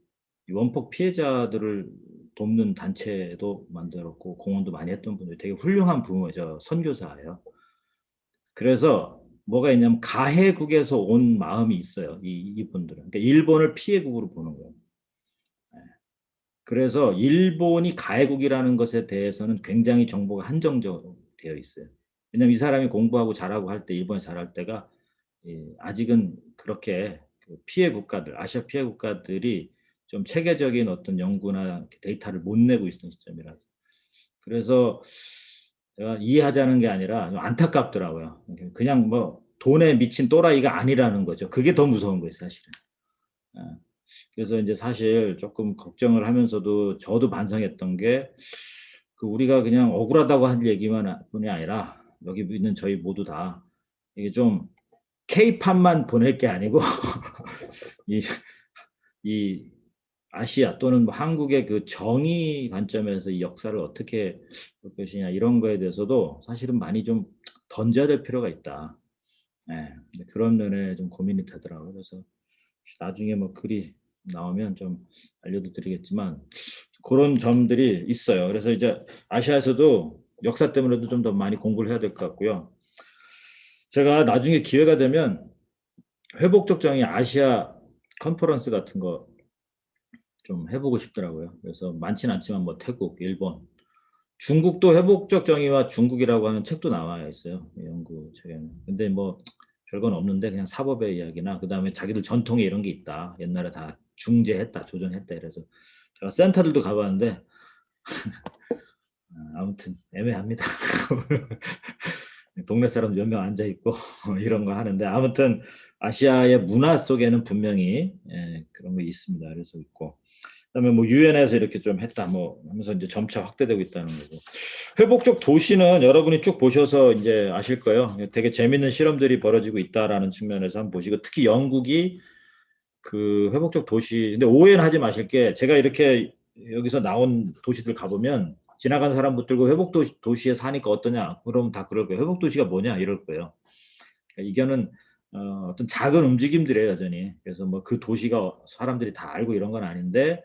이 원폭 피해자들을 돕는 단체도 만들었고 공헌도 많이 했던 분들이 되게 훌륭한 부모죠. 선교사예요. 그래서 뭐가 있냐면 가해국에서 온 마음이 있어요. 이분들은. 그러니까 일본을 피해국으로 보는 거예요. 예. 그래서 일본이 가해국이라는 것에 대해서는 굉장히 정보가 한정되어 있어요. 왜냐하면 이 사람이 공부하고 잘하고 할 때, 일본에 잘할 때가 아직은 그렇게 그 피해 국가들, 아시아 피해 국가들이 좀 체계적인 어떤 연구나 데이터를 못 내고 있었던 시점이라서. 그래서 제가 이해하자는 게 아니라 좀 안타깝더라고요. 그냥 뭐 돈에 미친 또라이가 아니라는 거죠. 그게 더 무서운 거예요, 사실은. 예. 그래서 이제 사실 조금 걱정을 하면서도 저도 반성했던 게 그 우리가 그냥 억울하다고 한 얘기만 뿐이 아니라 여기 있는 저희 모두 다 이게 좀 케이팝만 보낼 게 아니고 이, 이 아시아 또는 뭐 한국의 그 정의 관점에서 이 역사를 어떻게 볼 것이냐 이런 거에 대해서도 사실은 많이 좀 던져야 될 필요가 있다. 예, 그런 면에 좀 고민이 되더라고요. 그래서 나중에 뭐 글이 나오면 좀 알려도 드리겠지만 그런 점들이 있어요. 그래서 이제 아시아에서도 역사 때문에도 좀 더 많이 공부를 해야 될 것 같고요. 제가 나중에 기회가 되면 회복적 정의 아시아 컨퍼런스 같은 거 좀 해보고 싶더라고요. 그래서 많지는 않지만 뭐 태국, 일본, 중국도 회복적 정의와 중국이라고 하는 책도 나와 있어요. 연구 책에는. 근데 뭐 별건 없는데 그냥 사법의 이야기나 그다음에 자기들 전통에 이런 게 있다. 옛날에 다 중재했다, 조정했다. 이래서 제가 센터들도 가봤는데 아무튼 애매합니다. 동네 사람 몇 명 앉아 있고 이런 거 하는데 아무튼 아시아의 문화 속에는 분명히 그런 거 있습니다. 그래서 있고 그다음에 뭐 유엔에서 이렇게 좀 했다 뭐 하면서 이제 점차 확대되고 있다는 거고 회복적 도시는 여러분이 쭉 보셔서 이제 아실 거예요. 되게 재밌는 실험들이 벌어지고 있다라는 측면에서 한번 보시고 특히 영국이 그 회복적 도시 근데 오해는 하지 마실 게 제가 이렇게 여기서 나온 도시들 가보면 지나가는 사람 붙들고 회복 도시에 사니까 어떠냐 그러면 다 그럴 거예요. 회복 도시가 뭐냐 이럴 거예요. 그러니까 이거는 어떤 작은 움직임들이에요 여전히. 그래서 뭐 그 도시가 사람들이 다 알고 이런 건 아닌데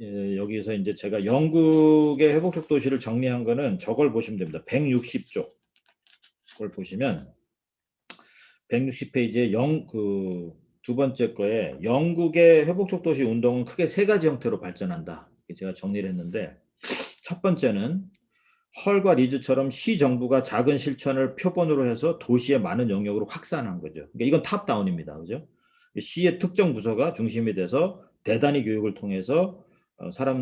여기서 이제 제가 영국의 회복적 도시를 정리한 거는 저걸 보시면 됩니다. 160쪽 걸 보시면 160페이지에 두 번째 거에 영국의 회복적 도시 운동은 크게 세 가지 형태로 발전한다. 제가 정리를 했는데 첫 번째는 헐과 리즈처럼 시 정부가 작은 실천을 표본으로 해서 도시의 많은 영역으로 확산한 거죠. 그러니까 이건 탑다운입니다. 그죠? 시의 특정 부서가 중심이 돼서 대단위 교육을 통해서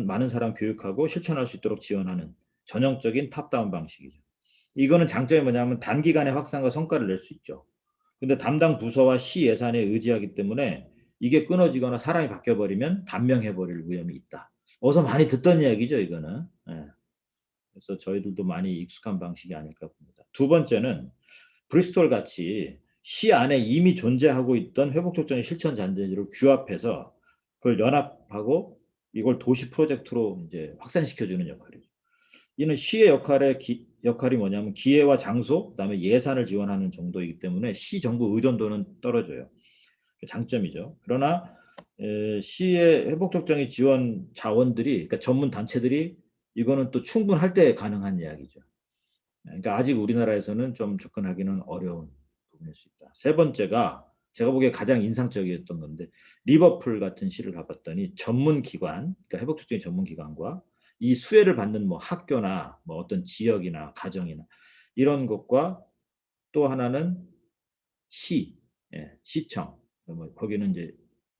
많은 사람 교육하고 실천할 수 있도록 지원하는 전형적인 탑다운 방식이죠. 이거는 장점이 뭐냐면 단기간에 확산과 성과를 낼 수 있죠. 근데 담당 부서와 시 예산에 의지하기 때문에 이게 끊어지거나 사람이 바뀌어버리면 단명해버릴 위험이 있다. 어서 많이 듣던 이야기죠, 이거는. 예. 그래서 저희들도 많이 익숙한 방식이 아닐까 봅니다. 두 번째는 브리스톨 같이 시 안에 이미 존재하고 있던 회복촉진의 실천 잔재를 규합해서 그걸 연합하고 이걸 도시 프로젝트로 이제 확산시켜주는 역할이죠. 이는 시의 역할이 뭐냐면 기회와 장소, 그다음에 예산을 지원하는 정도이기 때문에 시 정부 의존도는 떨어져요. 장점이죠. 그러나 시의 회복적정의 지원 자원들이, 그러니까 전문 단체들이 이거는 또 충분할 때 가능한 이야기죠. 그러니까 아직 우리나라에서는 좀 접근하기는 어려운 부분일 수 있다. 세 번째가 제가 보기에 가장 인상적이었던 건데 리버풀 같은 시를 가봤더니 전문 기관, 그러니까 회복촉진의 전문 기관과 이 수혜를 받는 뭐 학교나 뭐 어떤 지역이나 가정이나 이런 것과 또 하나는 시, 시청, 뭐 거기는 이제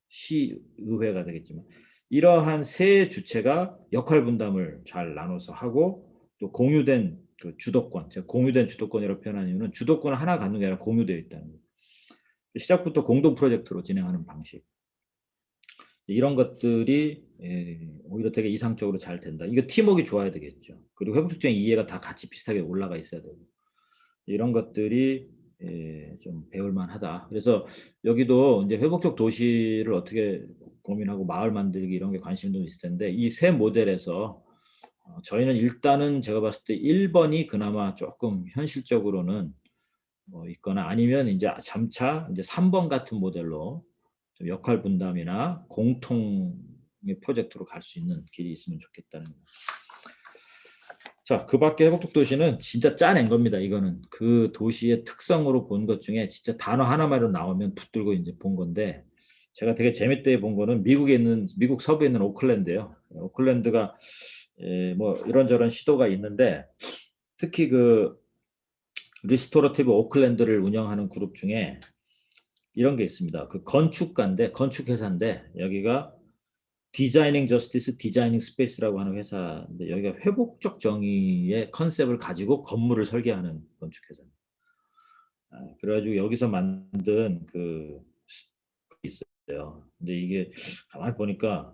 시의회가 되겠지만 이러한 세 주체가 역할 분담을 잘 나눠서 하고 또 공유된 그 주도권, 제가 공유된 주도권이라고 표현하는 이유는 주도권을 하나 갖는 게 아니라 공유되어 있다는 거예요. 시작부터 공동 프로젝트로 진행하는 방식. 이런 것들이 오히려 되게 이상적으로 잘 된다. 이거 팀워크가 좋아야 되겠죠. 그리고 회복축제 이해가 다 같이 비슷하게 올라가 있어야 되고 이런 것들이 좀 배울 만하다. 그래서 여기도 이제 회복적 도시를 어떻게 고민하고 마을 만들기 이런 게 관심이 좀 있을 텐데 이 세 모델에서 저희는 일단은 제가 봤을 때 1 번이 그나마 조금 현실적으로는 있거나 아니면 인제 점차 인제 3번 같은 모델로 좀 역할 분담이나 공통의 프로젝트로 갈 수 있는 길이 있으면 좋겠다는 거. 자, 그밖에 회복적 도시는 진짜 짜낸 겁니다 이거는. 그 도시의 특성으로 본 것 중에 진짜 단어 하나만으로 나오면 붙들고 인제 본 건데 제가 되게 재밌게 본 거는 미국 서부에 있는 오클랜드예요. 오클랜드가 뭐 이런저런 시도가 있는데 특히 그 리스토어티브 오클랜드를 운영하는 그룹 중에 이런 게 있습니다. 그 건축가인데 건축 회사인데 여기가 디자이닝 저스티스 디자이닝 스페이스라고 하는 회사인데 여기가 회복적 정의의 컨셉을 가지고 건물을 설계하는 건축 회사입니다. 그래 가지고 여기서 만든 그 있어요. 근데 이게 가만히 보니까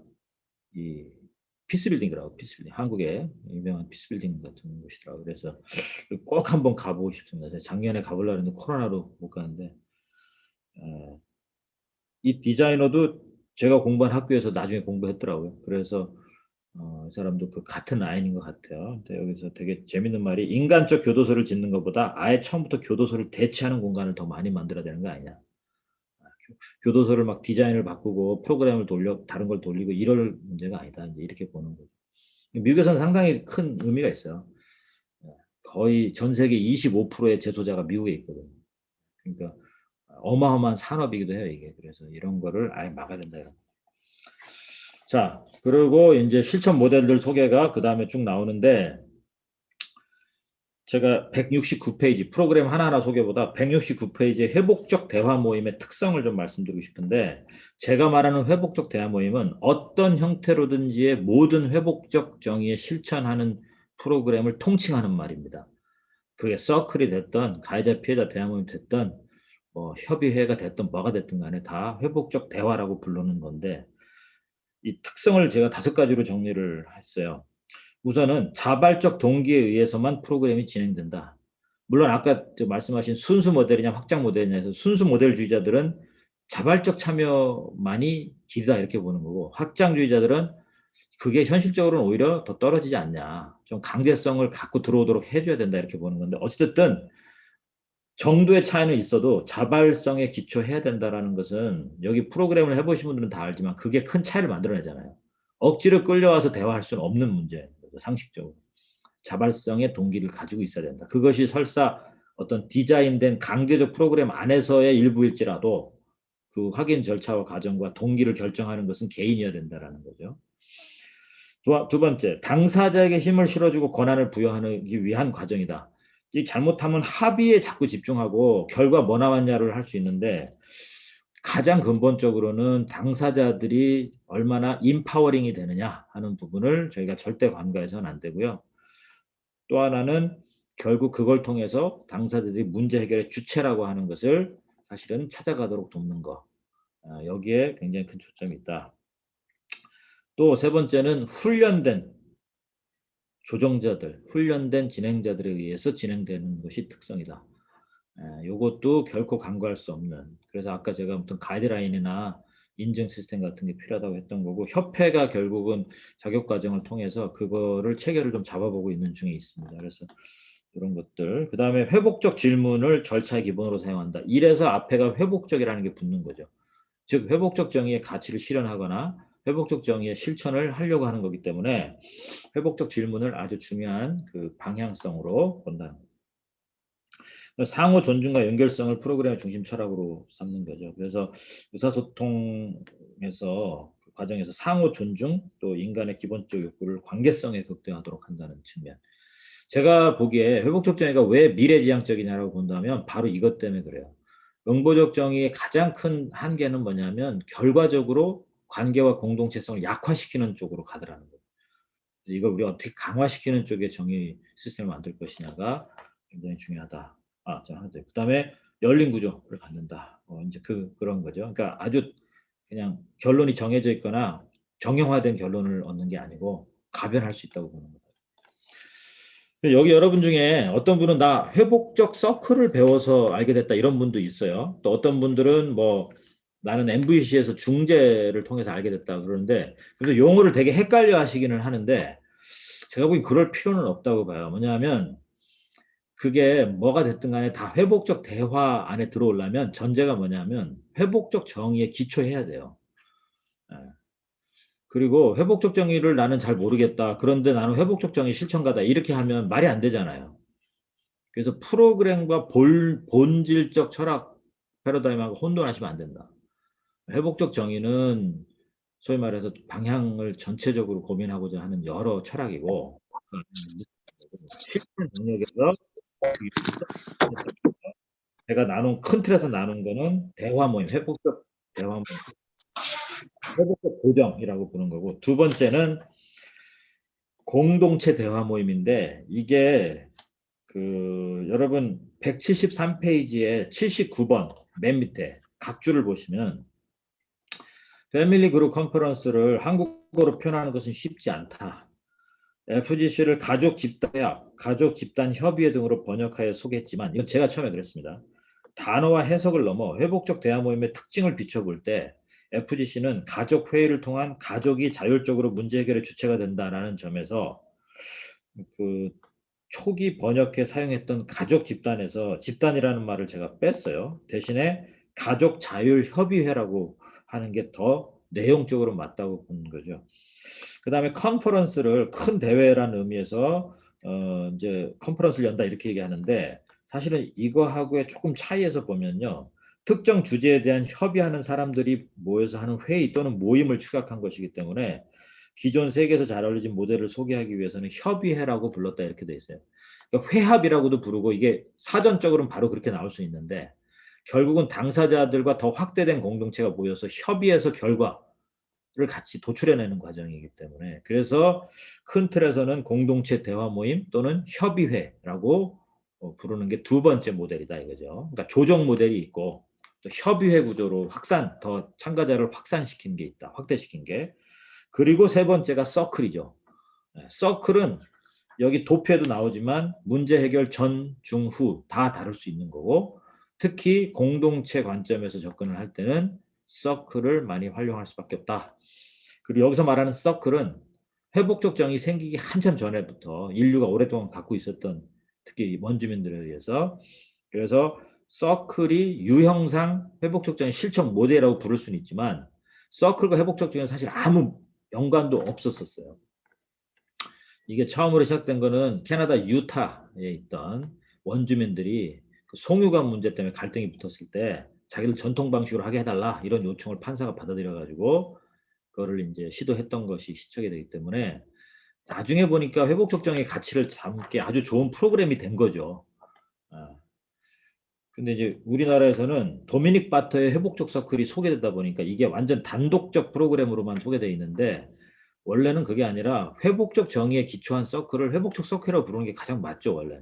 이 피스빌딩이라고 피스빌딩. 한국의 유명한 피스빌딩 같은 곳이더라고요. 그래서 꼭 한번 가 보고 싶습니다. 제가 작년에 가 보려고 했는데 코로나로 못 갔는데 어 이 디자이너도 제가 공부한 학교에서 나중에 공부했더라고요. 그래서 이 사람도 그 같은 라인인 것 같아요. 근데 여기서 되게 재밌는 말이 "인간적 교도소를 짓는 것보다 아예 처음부터 교도소를 대체하는 공간을 더 많이 만들어야 되는 거 아니냐." 교도소를 막 디자인을 바꾸고 프로그램을 돌려 다른 걸 돌리고 이럴 문제가 아니다. 인제 이렇게 보는 거죠. 미국에서는 상당히 큰 의미가 있어요. 예. 거의 전 세계 25%의 재소자가 미국에 있거든요. 그러니까 어마어마한 산업이기도 해요 이게. 그래서 이런 거를 아예 막아야 된다 이런 거. 자, 그리고 인제 실천 모델들 소개가 그다음에 쭉 나오는데 제가 169 페이지 프로그램 하나하나 소개보다 169 페이지의 회복적 대화 모임의 특성을 좀 말씀드리고 싶은데 제가 말하는 회복적 대화 모임은 어떤 형태로든지의 모든 회복적 정의에 실천하는 프로그램을 통칭하는 말입니다. 그게 서클이 됐든 가해자 피해자 대화 모임이 됐든 뭐 협의회가 됐든 뭐가 됐든 간에 다 회복적 대화라고 부르는 건데 이 특성을 제가 5 가지로 정리를 했어요. 우선은 자발적 동기에 의해서만 프로그램이 진행된다. 물론 아까 말씀하신 순수 모델이냐 확장 모델이냐 해서 순수 모델주의자들은 자발적 참여만이 길이다 이렇게 보는 거고 확장주의자들은 그게 현실적으로는 오히려 더 떨어지지 않냐. 좀 강제성을 갖고 들어오도록 해 줘야 된다 이렇게 보는 건데 어찌 됐든 정도의 차이는 있어도 자발성에 기초해야 된다라는 것은 여기 프로그램을 해 보신 분들은 다 알지만 그게 큰 차이를 만들어내잖아요. 억지로 끌려와서 대화할 수는 없는 문제예요 상식적으로. 자발성의 동기를 가지고 있어야 된다. 그것이 설사 어떤 디자인된 강제적 프로그램 안에서의 일부일지라도 그 확인 절차와 과정과 동기를 결정하는 것은 개인이어야 된다라는 거죠. 두 번째, 당사자에게 힘을 실어주고 권한을 부여하기 위한 과정이다. 이 잘못하면 합의에 자꾸 집중하고 결과 뭐 나왔냐를 할 수 있는데 가장 근본적으로는 당사자들이 얼마나 인파워링이 되느냐 하는 부분을 저희가 절대 간과해서는 안 되고요. 또 하나는 결국 그걸 통해서 당사자들이 문제 해결의 주체라고 하는 것을 사실은 찾아가도록 돕는 거. 여기에 굉장히 큰 초점이 있다. 또 세 번째는 훈련된 조종자들, 훈련된 진행자들에 의해서 진행되는 것이 특성이다. 요것도 결코 간과할 수 없는 그래서 아까 제가 무슨 가이드라인이나 인증 시스템 같은 게 필요하다고 했던 거고 협회가 결국은 자격 과정을 통해서 그거를 체계를 좀 잡아 보고 있는 중에 있습니다. 그래서 요런 것들. 그다음에 회복적 질문을 절차의 기본으로 사용한다. 이래서 앞에가 회복적이라는 게 붙는 거죠. 즉 회복적 정의의 가치를 실현하거나 회복적 정의의 실천을 하려고 하는 거기 때문에 회복적 질문을 아주 중요한 그 방향성으로 본다는 거죠. 상호 존중과 연결성을 프로그램의 중심 철학으로 삼는 거죠. 그래서 의사소통에서 그 과정에서 상호 존중 또 인간의 기본적 욕구를 관계성에 극대화하도록 한다는 측면. 제가 보기에 회복적 정의가 왜 미래지향적이냐라고 본다면 바로 이것 때문에 그래요. 응보적 정의의 가장 큰 한계는 뭐냐면 결과적으로 관계와 공동체성을 약화시키는 쪽으로 가더라는 거예요. 그래서 이걸 우리가 어떻게 강화시키는 쪽의 정의 시스템을 만들 것이냐가 굉장히 중요하다. 저 하나 더 그다음에 열린 구조를 갖는다. 인제 그런 거죠. 그러니까 아주 그냥 결론이 정해져 있거나 정형화된 결론을 얻는 게 아니고 가변할 수 있다고 보는 거죠. 여기 여러분 중에 어떤 분은 나 회복적 서클을 배워서 알게 됐다 이런 분도 있어요. 또 어떤 분들은 뭐 나는 MVC에서 중재를 통해서 알게 됐다 그러는데 그래서 용어를 되게 헷갈려 하시기는 하는데 제가 보기엔 그럴 필요는 없다고 봐요. 뭐냐면 그게 뭐가 됐든 간에 다 회복적 대화 안에 들어오려면 전제가 뭐냐면 회복적 정의에 기초해야 돼요. 예. 그리고 회복적 정의를 나는 잘 모르겠다. 그런데 나는 회복적 정의 실천가다. 이렇게 하면 말이 안 되잖아요. 그래서 프로그램과 본질적 철학 패러다임하고 혼돈하시면 안 된다. 회복적 정의는 소위 말해서 방향을 전체적으로 고민하고자 하는 여러 철학이고 실천 능력에서 제가 나눈 큰 틀에서 나눈 거는 대화 모임, 회복적 대화 모임, 회복적 조정이라고 부르는 거고 두 번째는 공동체 대화 모임인데 이게 그 여러분 173페이지에 79번 맨 밑에 각 줄을 보시면 패밀리 그룹 컨퍼런스를 한국어로 표현하는 것은 쉽지 않다. FGC를 가족 집단 협, 가족 집단 협의회 등으로 번역하여 소개했지만 이건 제가 처음에 그랬습니다. 단어와 해석을 넘어 회복적 대화 모임의 특징을 비춰볼 때 FGC는 가족 회의를 통한 가족이 자율적으로 문제 해결의 주체가 된다라는 점에서 그 초기 번역해 사용했던 가족 집단에서 집단이라는 말을 제가 뺐어요. 대신에 가족 자율 협의회라고 하는 게 더 내용적으로 맞다고 보는 거죠. 그다음에 컨퍼런스를 큰 대회라는 의미에서 이제 컨퍼런스를 연다 이렇게 얘기하는데 사실은 이거하고의 조금 차이에서 보면요. 특정 주제에 대한 협의하는 사람들이 모여서 하는 회의 또는 모임을 축약한 것이기 때문에 기존 세계에서 잘 알려진 모델을 소개하기 위해서는 협의회라고 불렀다 이렇게 돼 있어요. 그러니까 회합이라고도 부르고 이게 사전적으로는 바로 그렇게 나올 수 있는데 결국은 당사자들과 더 확대된 공동체가 모여서 협의해서 결과를 같이 도출해내는 과정이기 때문에 그래서 큰 틀에서는 공동체 대화 모임 또는 협의회라고 부르는 게 두 번째 모델이다 이거죠. 그러니까 조정 모델이 있고 또 협의회 구조로 더 참가자를 확산시킨 게 있다. 확대시킨 게. 그리고 세 번째가 서클이죠. 서클은 여기 도표에도 나오지만 문제 해결 전, 중, 후 다 다룰 수 있는 거고 특히 공동체 관점에서 접근을 할 때는 서클을 많이 활용할 수밖에 없다. 그리고 여기서 말하는 서클은 회복적 정이 생기기 한참 전에부터 인류가 오랫동안 갖고 있었던 특히 원주민들에 의해서 그래서 서클이 유형상 회복적 정의 실천 모델이라고 부를 수는 있지만 서클과 회복적 정의는 사실 아무 연관도 없었었어요. 이게 처음으로 시작된 거는 캐나다 유타에 있던 원주민들이 그 송유관 문제 때문에 갈등이 붙었을 때 자기들 전통 방식으로 하게 해달라 이런 요청을 판사가 받아들여 가지고 그거를 이제 시도했던 것이 시작이 되기 때문에 나중에 보니까 회복적 정의 가치를 담게 아주 좋은 프로그램이 된 거죠. 아, 근데 이제 우리나라에서는 도미닉 바터의 회복적 서클이 소개되다 보니까 이게 완전 단독적 프로그램으로만 소개되어 있는데 원래는 그게 아니라 회복적 정의에 기초한 서클을 회복적 서클이라고 부르는 게 가장 맞죠, 원래.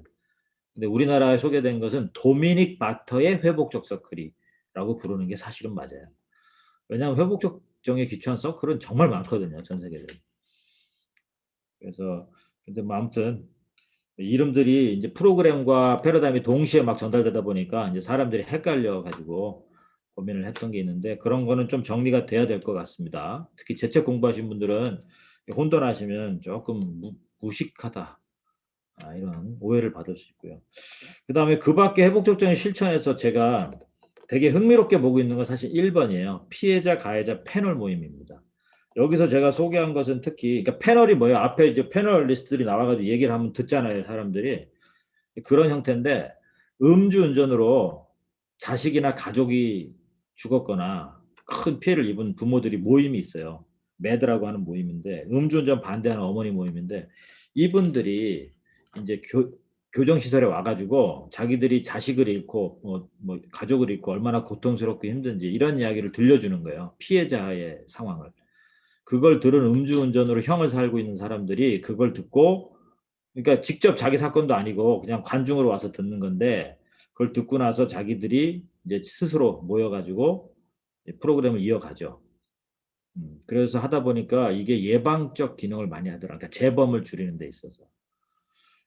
근데 우리나라에 소개된 것은 도미닉 바터의 회복적 서클이라고 부르는 게 사실은 맞아요. 왜냐하면 회복적 정의에 기초한 서클은 정말 많거든요, 전 세계적으로. 그래서 근데 뭐 아무튼 이름들이 이제 프로그램과 패러다임이 동시에 막 전달되다 보니까 이제 사람들이 헷갈려 가지고 고민을 했던 게 있는데 그런 거는 좀 정리가 돼야 될 것 같습니다. 특히 재책 공부하신 분들은 혼돈하시면 조금 무식하다. 이런 오해를 받을 수 있고요. 그다음에 그 밖에 회복적정의 실천에서 제가 되게 흥미롭게 보고 있는 건 사실 1번이에요. 피해자, 가해자 패널 모임입니다. 여기서 제가 소개한 것은 특히 그러니까 패널이 뭐예요? 앞에 이제 패널리스트들이 나와가지고 얘기를 하면 듣잖아요, 사람들이. 그런 형태인데 음주운전으로 자식이나 가족이 죽었거나 큰 피해를 입은 부모들이 모임이 있어요. 매드라고 하는 모임인데 음주운전 반대하는 어머니 모임인데 이분들이 이제 교정시설에 와가지고 자기들이 자식을 잃고 뭐 가족을 잃고 얼마나 고통스럽고 힘든지 이런 이야기를 들려주는 거예요. 피해자의 상황을. 그걸 들은 음주운전으로 형을 살고 있는 사람들이 그걸 듣고 그러니까 직접 자기 사건도 아니고 그냥 관중으로 와서 듣는 건데 그걸 듣고 나서 자기들이 이제 스스로 모여가지고 프로그램을 이어가죠. 그래서 하다 보니까 이게 예방적 기능을 많이 하더라. 그러니까 재범을 줄이는 데 있어서.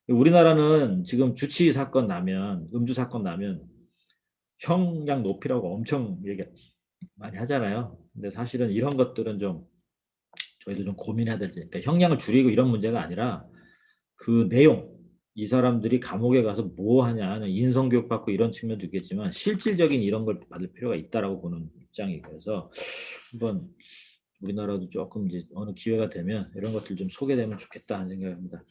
우리나라는 지금 주치 사건 나면, 음주 사건 나면 형량 높이라고 엄청 얘기 많이 하잖아요. 근데 사실은 이런 것들은 좀 저희도 좀 고민해야 되지. 그러니까 형량을 줄이고 이런 문제가 아니라 그 내용, 이 사람들이 감옥에 가서 뭐 하냐, 인성교육 받고 이런 측면도 있겠지만 실질적인 이런 걸 받을 필요가 있다라고 보는 입장이 그래서 한번 우리나라도 조금 이제 어느 기회가 되면 이런 것들 좀 소개되면 좋겠다 하는 생각입니다.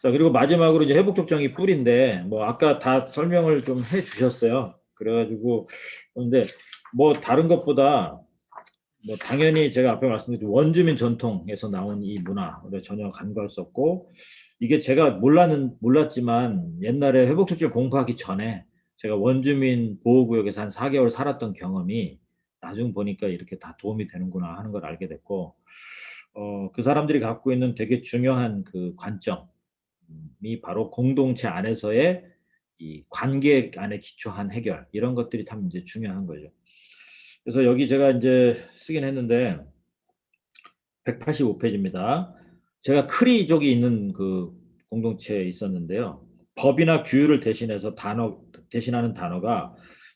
자, 그리고 마지막으로 이제 회복족정이 뿌리인데 뭐 아까 다 설명을 좀 해주셨어요. 그래가지고 근데 뭐 다른 것보다 뭐 당연히 제가 앞에 말씀드린 원주민 전통에서 나온 이 문화를 전혀 간과할 수 없고 이게 제가 몰랐지만 옛날에 회복축제 공부하기 전에 제가 원주민 보호구역에서 한 4개월 살았던 경험이 나중 보니까 이렇게 다 도움이 되는구나 하는 걸 알게 됐고 그 사람들이 갖고 있는 되게 중요한 그 관점이 바로 공동체 안에서의 이 관계 안에 기초한 해결 이런 것들이 참 이제 중요한 거죠. 그래서 여기 제가 이제 쓰긴 했는데 185페이지입니다. 제가 크리족이 있는 그 공동체에 있었는데요. 법이나 규율을 대신하는 단어가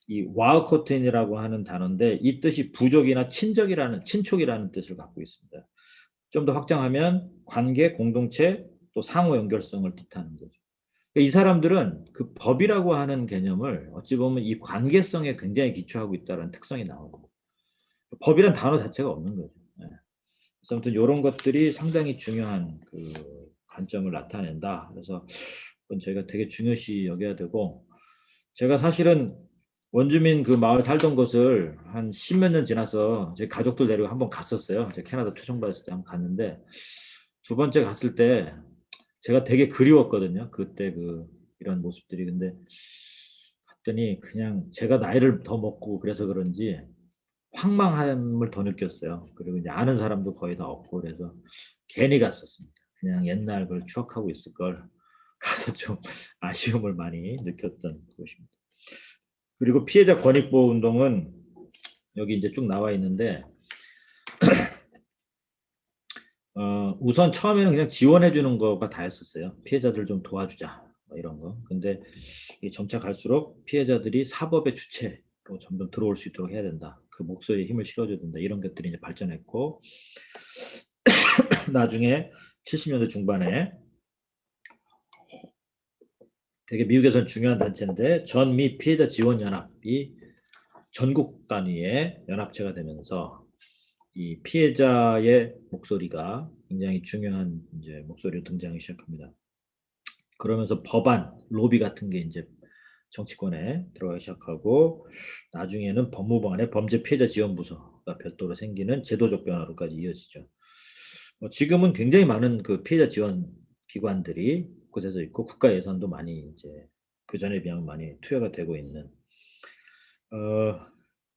이 와우코튼이라고 하는 단어인데 이 뜻이 부족이나 친족이라는 뜻을 갖고 있습니다. 좀 더 확장하면 관계, 공동체, 또 상호 연결성을 뜻하는 거죠. 이 사람들은 그 법이라고 하는 개념을 어찌 보면 이 관계성에 굉장히 기초하고 있다는 특성이 나오고 법이란 단어 자체가 없는 거죠. 예. 그래서 아무튼 이런 것들이 상당히 중요한 그 관점을 나타낸다. 그래서 그건 저희가 되게 중요시 여겨야 되고 제가 사실은 원주민 그 마을 살던 곳을 한 십몇 년 지나서 제 가족들 데리고 한번 갔었어요. 제가 캐나다 초청받았을 때 한번 갔는데 두 번째 갔을 때 제가 되게 그리웠거든요. 그때 그 이런 모습들이 근데 갔더니 그냥 제가 나이를 더 먹고 그래서 그런지 황망함을 더 느꼈어요. 그리고 이제 아는 사람도 거의 다 없고 그래서 괜히 갔었습니다. 그냥 옛날 걸 추억하고 있을 걸 가서 좀 아쉬움을 많이 느꼈던 곳입니다. 그리고 피해자 권익보호 운동은 여기 이제 쭉 나와 있는데 우선 처음에는 그냥 지원해 주는 거가 다였었어요. 피해자들 좀 도와주자 뭐 이런 거. 근데 점차 갈수록 피해자들이 사법의 주체로 점점 들어올 수 있도록 해야 된다. 그 목소리에 힘을 실어줘야 된다. 이런 것들이 이제 발전했고 나중에 70년대 중반에 되게 미국에서는 중요한 단체인데 전미 피해자 지원 연합이 전국 단위의 연합체가 되면서 이 피해자의 목소리가 굉장히 중요한 이제 목소리로 등장하기 시작합니다. 그러면서 법안, 로비 같은 게 이제 정치권에 들어가기 시작하고 나중에는 법무부 안에 범죄 피해자 지원부서가 별도로 생기는 제도적 변화로까지 이어지죠. 지금은 굉장히 많은 그 피해자 지원 기관들이 곳에서 있고 국가 예산도 많이 이제 그 전에 비하면 많이 투여가 되고 있는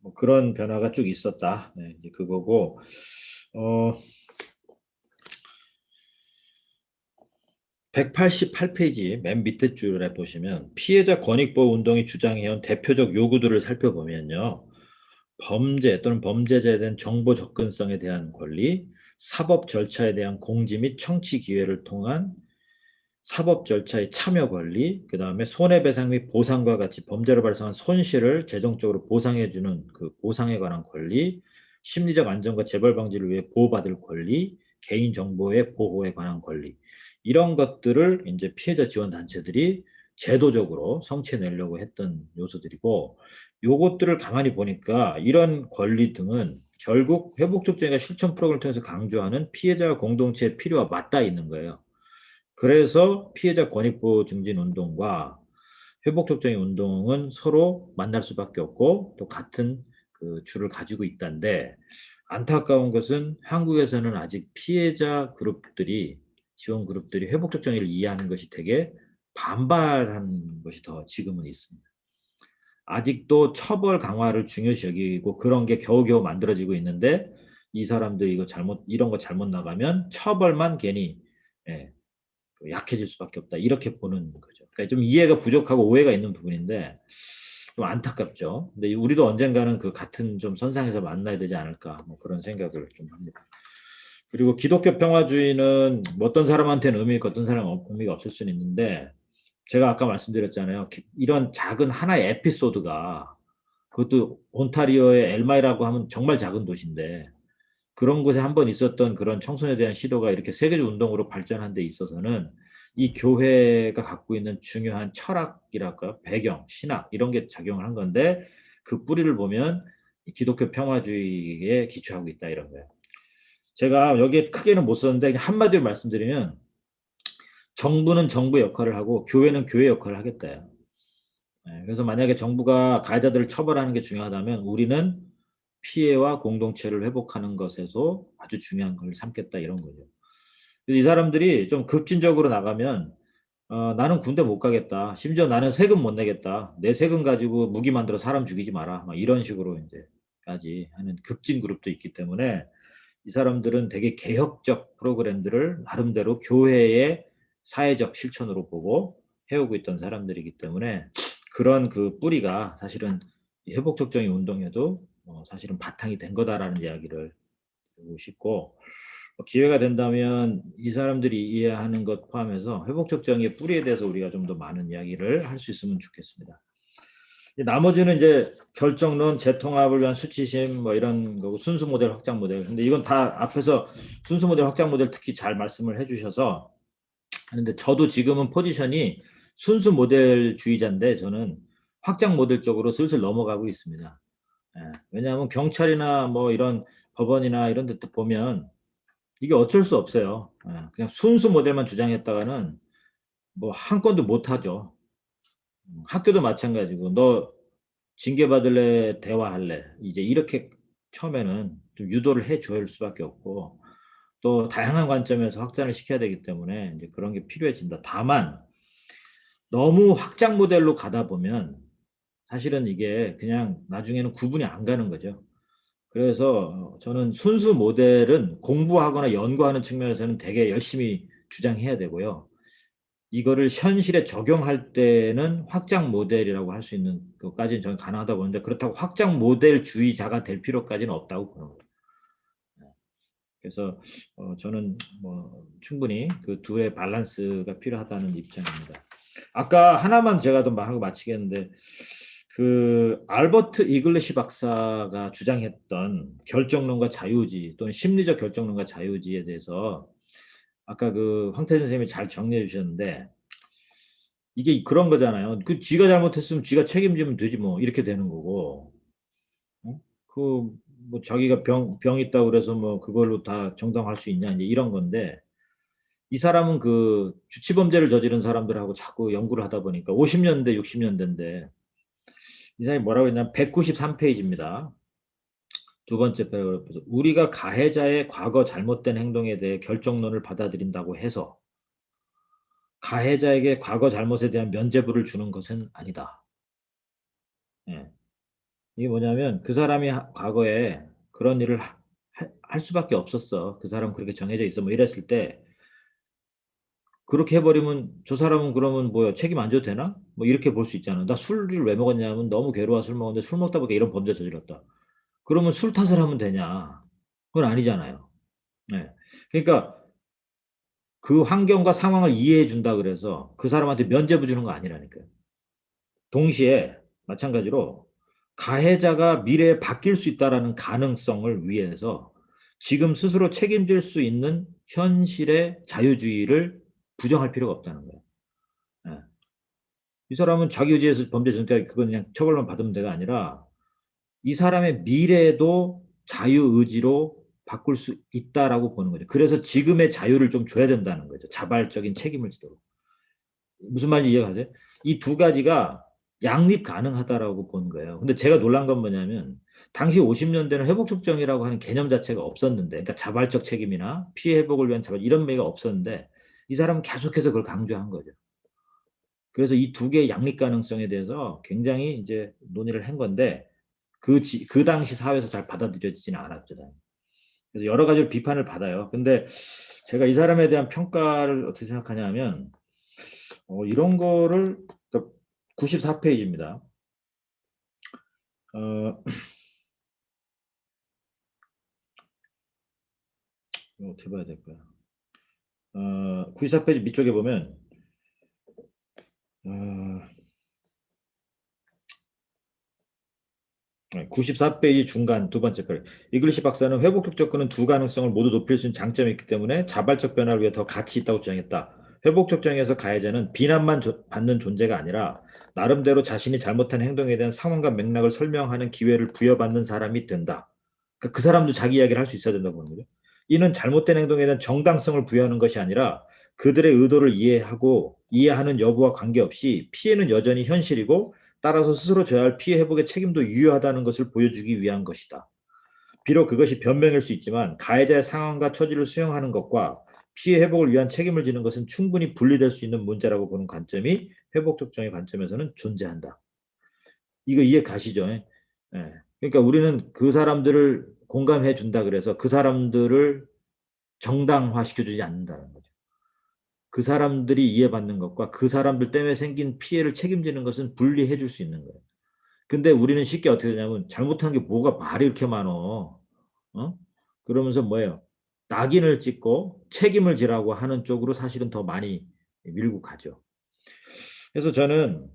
뭐 그런 변화가 쭉 있었다. 네, 이제 그거고 188페이지 맨 밑에 줄에 보시면 피해자 권익보호 운동이 주장해온 대표적 요구들을 살펴보면요. 범죄 또는 범죄자에 대한 정보 접근성에 대한 권리, 사법 절차에 대한 공지 및 청취 기회를 통한 사법 절차의 참여 권리, 그 다음에 손해배상 및 보상과 같이 범죄로 발생한 손실을 재정적으로 보상해주는 그 보상에 관한 권리, 심리적 안정과 재발 방지를 위해 보호받을 권리, 개인정보의 보호에 관한 권리, 이런 것들을 이제 피해자 지원 단체들이 제도적으로 성취해내려고 했던 요소들이고, 요것들을 가만히 보니까 이런 권리 등은 결국 회복촉진과 실천 프로그램을 통해서 강조하는 피해자 공동체의 필요와 맞닿아 있는 거예요. 그래서 피해자 권익보호 증진 운동과 회복촉정의 운동은 서로 만날 수밖에 없고 또 같은 그 줄을 가지고 있다는데 안타까운 것은 한국에서는 아직 피해자 그룹들이 지원 그룹들이 회복촉정의를 이해하는 것이 되게 반발하는 것이 더 지금은 있습니다. 아직도 처벌 강화를 중요시 여기고 그런 게 겨우겨우 만들어지고 있는데 이 사람들이 이런 거 잘못 나가면 처벌만 괜히 예, 약해질 수밖에 없다. 이렇게 보는 거죠. 그러니까 좀 이해가 부족하고 오해가 있는 부분인데 좀 안타깝죠. 근데 우리도 언젠가는 그 같은 좀 선상에서 만나야 되지 않을까 뭐 그런 생각을 좀 합니다. 그리고 기독교 평화주의는 뭐 어떤 사람한테는 의미가 있고 어떤 사람은 의미가 없을 수는 있는데 제가 아까 말씀드렸잖아요. 이런 작은 하나의 에피소드가 그것도 온타리오의 엘마이라고 하면 정말 작은 도시인데 그런 곳에 한번 있었던 그런 청소년에 대한 시도가 이렇게 세계적 운동으로 발전한 데 있어서는 이 교회가 갖고 있는 중요한 철학이랄까 배경, 신학 이런 게 작용을 한 건데 그 뿌리를 보면 기독교 평화주의에 기초하고 있다 이런 거예요. 제가 여기에 크게는 못 썼는데 한마디로 말씀드리면 정부는 정부 역할을 하고 교회는 교회 역할을 하겠다요. 그래서 만약에 정부가 가해자들을 처벌하는 게 중요하다면 우리는 피해와 공동체를 회복하는 것에서 아주 중요한 걸 삼겠다 이런 거죠. 이 사람들이 좀 급진적으로 나가면 나는 군대 못 가겠다. 심지어 나는 세금 못 내겠다. 내 세금 가지고 무기 만들어 사람 죽이지 마라. 막 이런 식으로 이제까지 하는 급진 그룹도 있기 때문에 이 사람들은 되게 개혁적 프로그램들을 나름대로 교회의 사회적 실천으로 보고 해오고 있던 사람들이기 때문에 그런 그 뿌리가 사실은 회복적정의 운동에도 사실은 바탕이 된 거다라는 이야기를 드리고 싶고 기회가 된다면 이 사람들이 이해하는 것 포함해서 회복적정의 뿌리에 대해서 우리가 좀 더 많은 이야기를 할 수 있으면 좋겠습니다. 나머지는 이제 결정론, 재통합을 위한 수치심 뭐 이런 거고 순수 모델, 확장 모델. 근데 이건 다 앞에서 순수 모델, 확장 모델 특히 잘 말씀을 해주셔서 하는데 저도 지금은 포지션이 순수 모델주의자인데 저는 확장 모델 쪽으로 슬슬 넘어가고 있습니다. 예, 왜냐하면 경찰이나 뭐 이런 법원이나 이런 데 보면 이게 어쩔 수 없어요. 예, 그냥 순수 모델만 주장했다가는 뭐 한 건도 못 하죠. 학교도 마찬가지고 너 징계받을래 대화할래 이제 이렇게 처음에는 좀 유도를 해줄 수밖에 없고 또 다양한 관점에서 확장을 시켜야 되기 때문에 이제 그런 게 필요해진다. 다만 너무 확장 모델로 가다 보면 사실은 이게 그냥 나중에는 구분이 안 가는 거죠. 그래서 저는 순수 모델은 공부하거나 연구하는 측면에서는 되게 열심히 주장해야 되고요. 이거를 현실에 적용할 때는 확장 모델이라고 할 수 있는 것까지는 저는 가능하다고 보는데 그렇다고 확장 모델주의자가 될 필요까지는 없다고 보는 거예요. 그래서 저는 뭐 충분히 그 둘의 밸런스가 필요하다는 입장입니다. 아까 하나만 제가 더 말하고 마치겠는데 그 알버트 이글리시 박사가 주장했던 결정론과 자유주의 또는 심리적 결정론과 자유주의에 대해서 아까 그 황태준 선생님이 잘 정리해 주셨는데 이게 그런 거잖아요. 그 쥐가 잘못했으면 쥐가 책임지면 되지 뭐 이렇게 되는 거고 어? 그뭐 자기가 병 있다고 그래서 뭐 그걸로 다 정당화할 수 있냐 이제 이런 건데 이 사람은 그 주치범죄를 저지른 사람들하고 자꾸 연구를 하다 보니까 50년대 60년대인데 이 사람이 뭐라고 했냐면 193페이지입니다. 두 번째 패러그래프에서 우리가 가해자의 과거 잘못된 행동에 대해 결정론을 받아들인다고 해서 가해자에게 과거 잘못에 대한 면죄부를 주는 것은 아니다. 예. 이게 뭐냐면 그 사람이 과거에 그런 일을 할 수밖에 없었어. 그 사람 그렇게 정해져 있어. 뭐 이랬을 때 그렇게 해버리면 저 사람은 그러면 뭐야 책임 안 져도 되나? 뭐 이렇게 볼 수 있잖아. 나 술을 왜 먹었냐면 너무 괴로워 술 먹었는데 술 먹다 보니까 이런 범죄 저질렀다. 그러면 술 탓을 하면 되냐? 그건 아니잖아요. 네. 그러니까 그 환경과 상황을 이해해 준다 그래서 그 사람한테 면죄부 주는 거 아니라니까요. 동시에 마찬가지로 가해자가 미래에 바뀔 수 있다라는 가능성을 위해서 지금 스스로 책임질 수 있는 현실의 자유주의를 부정할 필요가 없다는 거예요. 예. 이 사람은 자기의지에서 범죄 전까지 그건 그냥 처벌만 받으면 돼가 아니라 이 사람의 미래도 자유의지로 바꿀 수 있다라고 보는 거죠. 그래서 지금의 자유를 좀 줘야 된다는 거죠. 자발적인 책임을 지도록. 무슨 말인지 이해가세요? 이 두 가지가 양립 가능하다라고 보는 거예요. 근데 제가 놀란 건 뭐냐면 당시 50년대는 회복촉정이라고 하는 개념 자체가 없었는데 그러니까 자발적 책임이나 피해 회복을 위한 자발 이런 얘기가 없었는데 이 사람은 계속해서 그걸 강조한 거죠. 그래서 이 두 개의 양립 가능성에 대해서 굉장히 이제 논의를 한 건데 그 당시 사회에서 잘 받아들여지지는 않았죠. 그래서 여러 가지로 비판을 받아요. 근데 제가 이 사람에 대한 평가를 어떻게 생각하냐면 이런 거를 94페이지입니다. 어, 이거 어떻게 봐야 될까요? 94페이지 밑쪽에 보면 94페이지 중간 두 번째 글. 이글리시 박사는 회복적 접근은 두 가능성을 모두 높일 수 있는 장점이 있기 때문에 자발적 변화를 위해 더 가치 있다고 주장했다. 회복적 정에서 가해자는 비난만 받는 존재가 아니라 나름대로 자신이 잘못한 행동에 대한 상황과 맥락을 설명하는 기회를 부여받는 사람이 된다. 그러니까 그 사람도 자기 이야기를 할 수 있어야 된다고 보는 거죠. 이는 잘못된 행동에 대한 정당성을 부여하는 것이 아니라 그들의 의도를 이해하고 이해하는 여부와 관계없이 피해는 여전히 현실이고 따라서 스스로 져야 할 피해 회복의 책임도 유효하다는 것을 보여주기 위한 것이다. 비록 그것이 변명일 수 있지만 가해자의 상황과 처지를 수용하는 것과 피해 회복을 위한 책임을 지는 것은 충분히 분리될 수 있는 문제라고 보는 관점이 회복적 정의 관점에서는 존재한다. 이거 이해 가시죠? 예. 그러니까 우리는 그 사람들을 공감해 준다 그래서 그 사람들을 정당화시켜 주지 않는다는 거죠. 그 사람들이 이해받는 것과 그 사람들 때문에 생긴 피해를 책임지는 것은 분리해 줄 수 있는 거예요. 근데 우리는 쉽게 어떻게 되냐면 잘못한 게 뭐가 말이 이렇게 많어. 어? 그러면서 뭐예요? 낙인을 찍고 책임을 지라고 하는 쪽으로 사실은 더 많이 밀고 가죠. 그래서 저는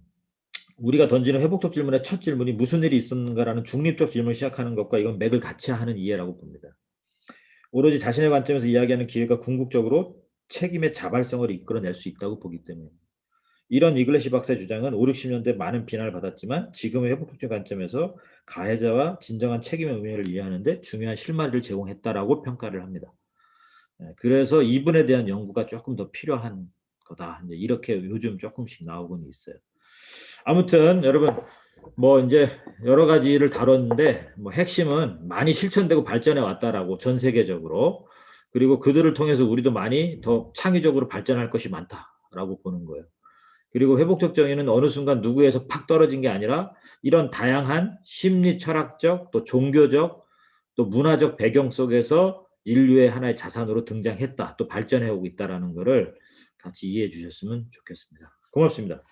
우리가 던지는 회복적 질문의 첫 질문이 무슨 일이 있었는가라는 중립적 질문을 시작하는 것과 이건 맥을 같이 하는 이해라고 봅니다. 오로지 자신의 관점에서 이야기하는 기회가 궁극적으로 책임의 자발성을 이끌어낼 수 있다고 보기 때문에 이런 이글래시 박사의 주장은 5, 60년대 많은 비난을 받았지만 지금의 회복적 관점에서 가해자와 진정한 책임의 의미를 이해하는 데 중요한 실마리를 제공했다라고 평가를 합니다. 그래서 이분에 대한 연구가 조금 더 필요한 거다. 이제 이렇게 요즘 조금씩 나오고는 있어요. 아무튼 여러분 뭐 이제 여러 가지를 다뤘는데 뭐 핵심은 많이 실천되고 발전해 왔다라고 전 세계적으로 그리고 그들을 통해서 우리도 많이 더 창의적으로 발전할 것이 많다라고 보는 거예요. 그리고 회복적 정의는 어느 순간 누구에서 팍 떨어진 게 아니라 이런 다양한 심리 철학적 또 종교적 또 문화적 배경 속에서 인류의 하나의 자산으로 등장했다. 또 발전해 오고 있다라는 거를 같이 이해해 주셨으면 좋겠습니다. 고맙습니다.